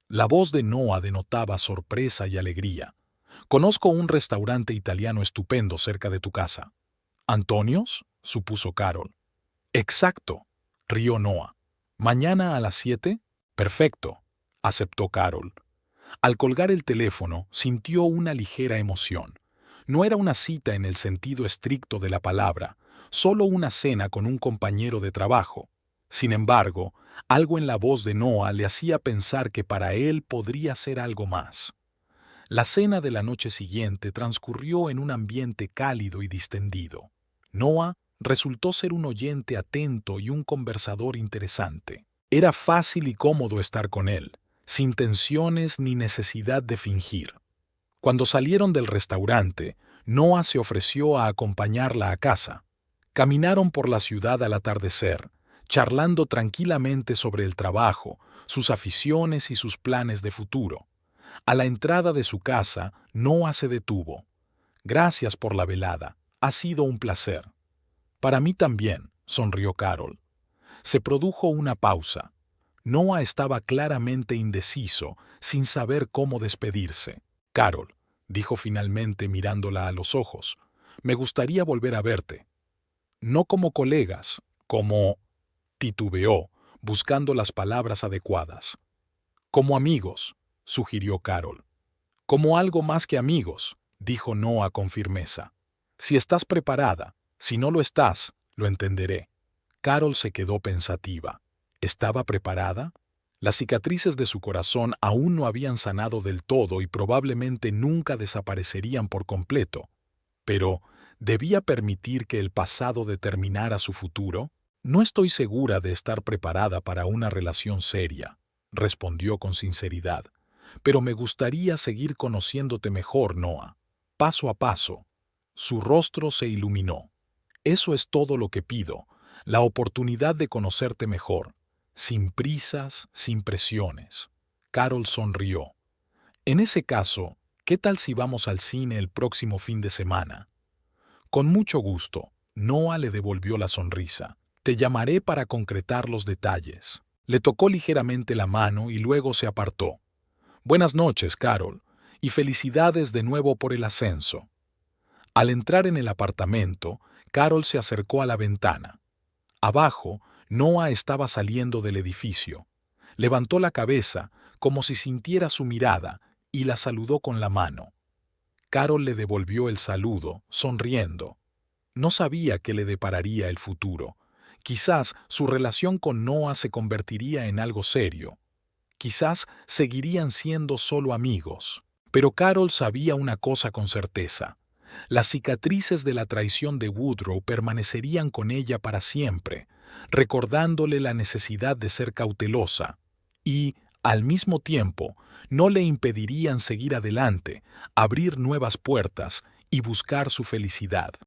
La voz de Noah denotaba sorpresa y alegría. «Conozco un restaurante italiano estupendo cerca de tu casa». «¿Antonios?», supuso Carol. «Exacto», rió Noah. «¿Mañana a las 7? Perfecto», aceptó Carol. Al colgar el teléfono, sintió una ligera emoción. No era una cita en el sentido estricto de la palabra, solo una cena con un compañero de trabajo. Sin embargo, algo en la voz de Noah le hacía pensar que para él podría ser algo más. La cena de la noche siguiente transcurrió en un ambiente cálido y distendido. Noah resultó ser un oyente atento y un conversador interesante. Era fácil y cómodo estar con él, sin tensiones ni necesidad de fingir. Cuando salieron del restaurante, Noah se ofreció a acompañarla a casa. Caminaron por la ciudad al atardecer, charlando tranquilamente sobre el trabajo, sus aficiones y sus planes de futuro. A la entrada de su casa, Noah se detuvo. Gracias por la velada. Ha sido un placer. Para mí también, sonrió Carol. Se produjo una pausa. Noah estaba claramente indeciso, sin saber cómo despedirse. Carol, dijo finalmente mirándola a los ojos, me gustaría volver a verte. No como colegas, como... titubeó, buscando las palabras adecuadas. Como amigos, sugirió Carol. Como algo más que amigos, dijo Noah con firmeza. Si estás preparada, si no lo estás, lo entenderé. Carol se quedó pensativa. ¿Estaba preparada? Las cicatrices de su corazón aún no habían sanado del todo y probablemente nunca desaparecerían por completo. Pero, ¿debía permitir que el pasado determinara su futuro? No estoy segura de estar preparada para una relación seria, respondió con sinceridad. Pero me gustaría seguir conociéndote mejor, Noah. Paso a paso. Su rostro se iluminó. Eso es todo lo que pido, la oportunidad de conocerte mejor, sin prisas, sin presiones. Carol sonrió. En ese caso, ¿qué tal si vamos al cine el próximo fin de semana? Con mucho gusto, Noah le devolvió la sonrisa. Te llamaré para concretar los detalles. Le tocó ligeramente la mano y luego se apartó. Buenas noches, Carol, y felicidades de nuevo por el ascenso. Al entrar en el apartamento, Carol se acercó a la ventana. Abajo, Noah estaba saliendo del edificio. Levantó la cabeza, como si sintiera su mirada, y la saludó con la mano. Carol le devolvió el saludo, sonriendo. No sabía qué le depararía el futuro. Quizás su relación con Noah se convertiría en algo serio. Quizás seguirían siendo solo amigos. Pero Carol sabía una cosa con certeza. Las cicatrices de la traición de Woodrow permanecerían con ella para siempre, recordándole la necesidad de ser cautelosa y, al mismo tiempo, no le impedirían seguir adelante, abrir nuevas puertas y buscar su felicidad.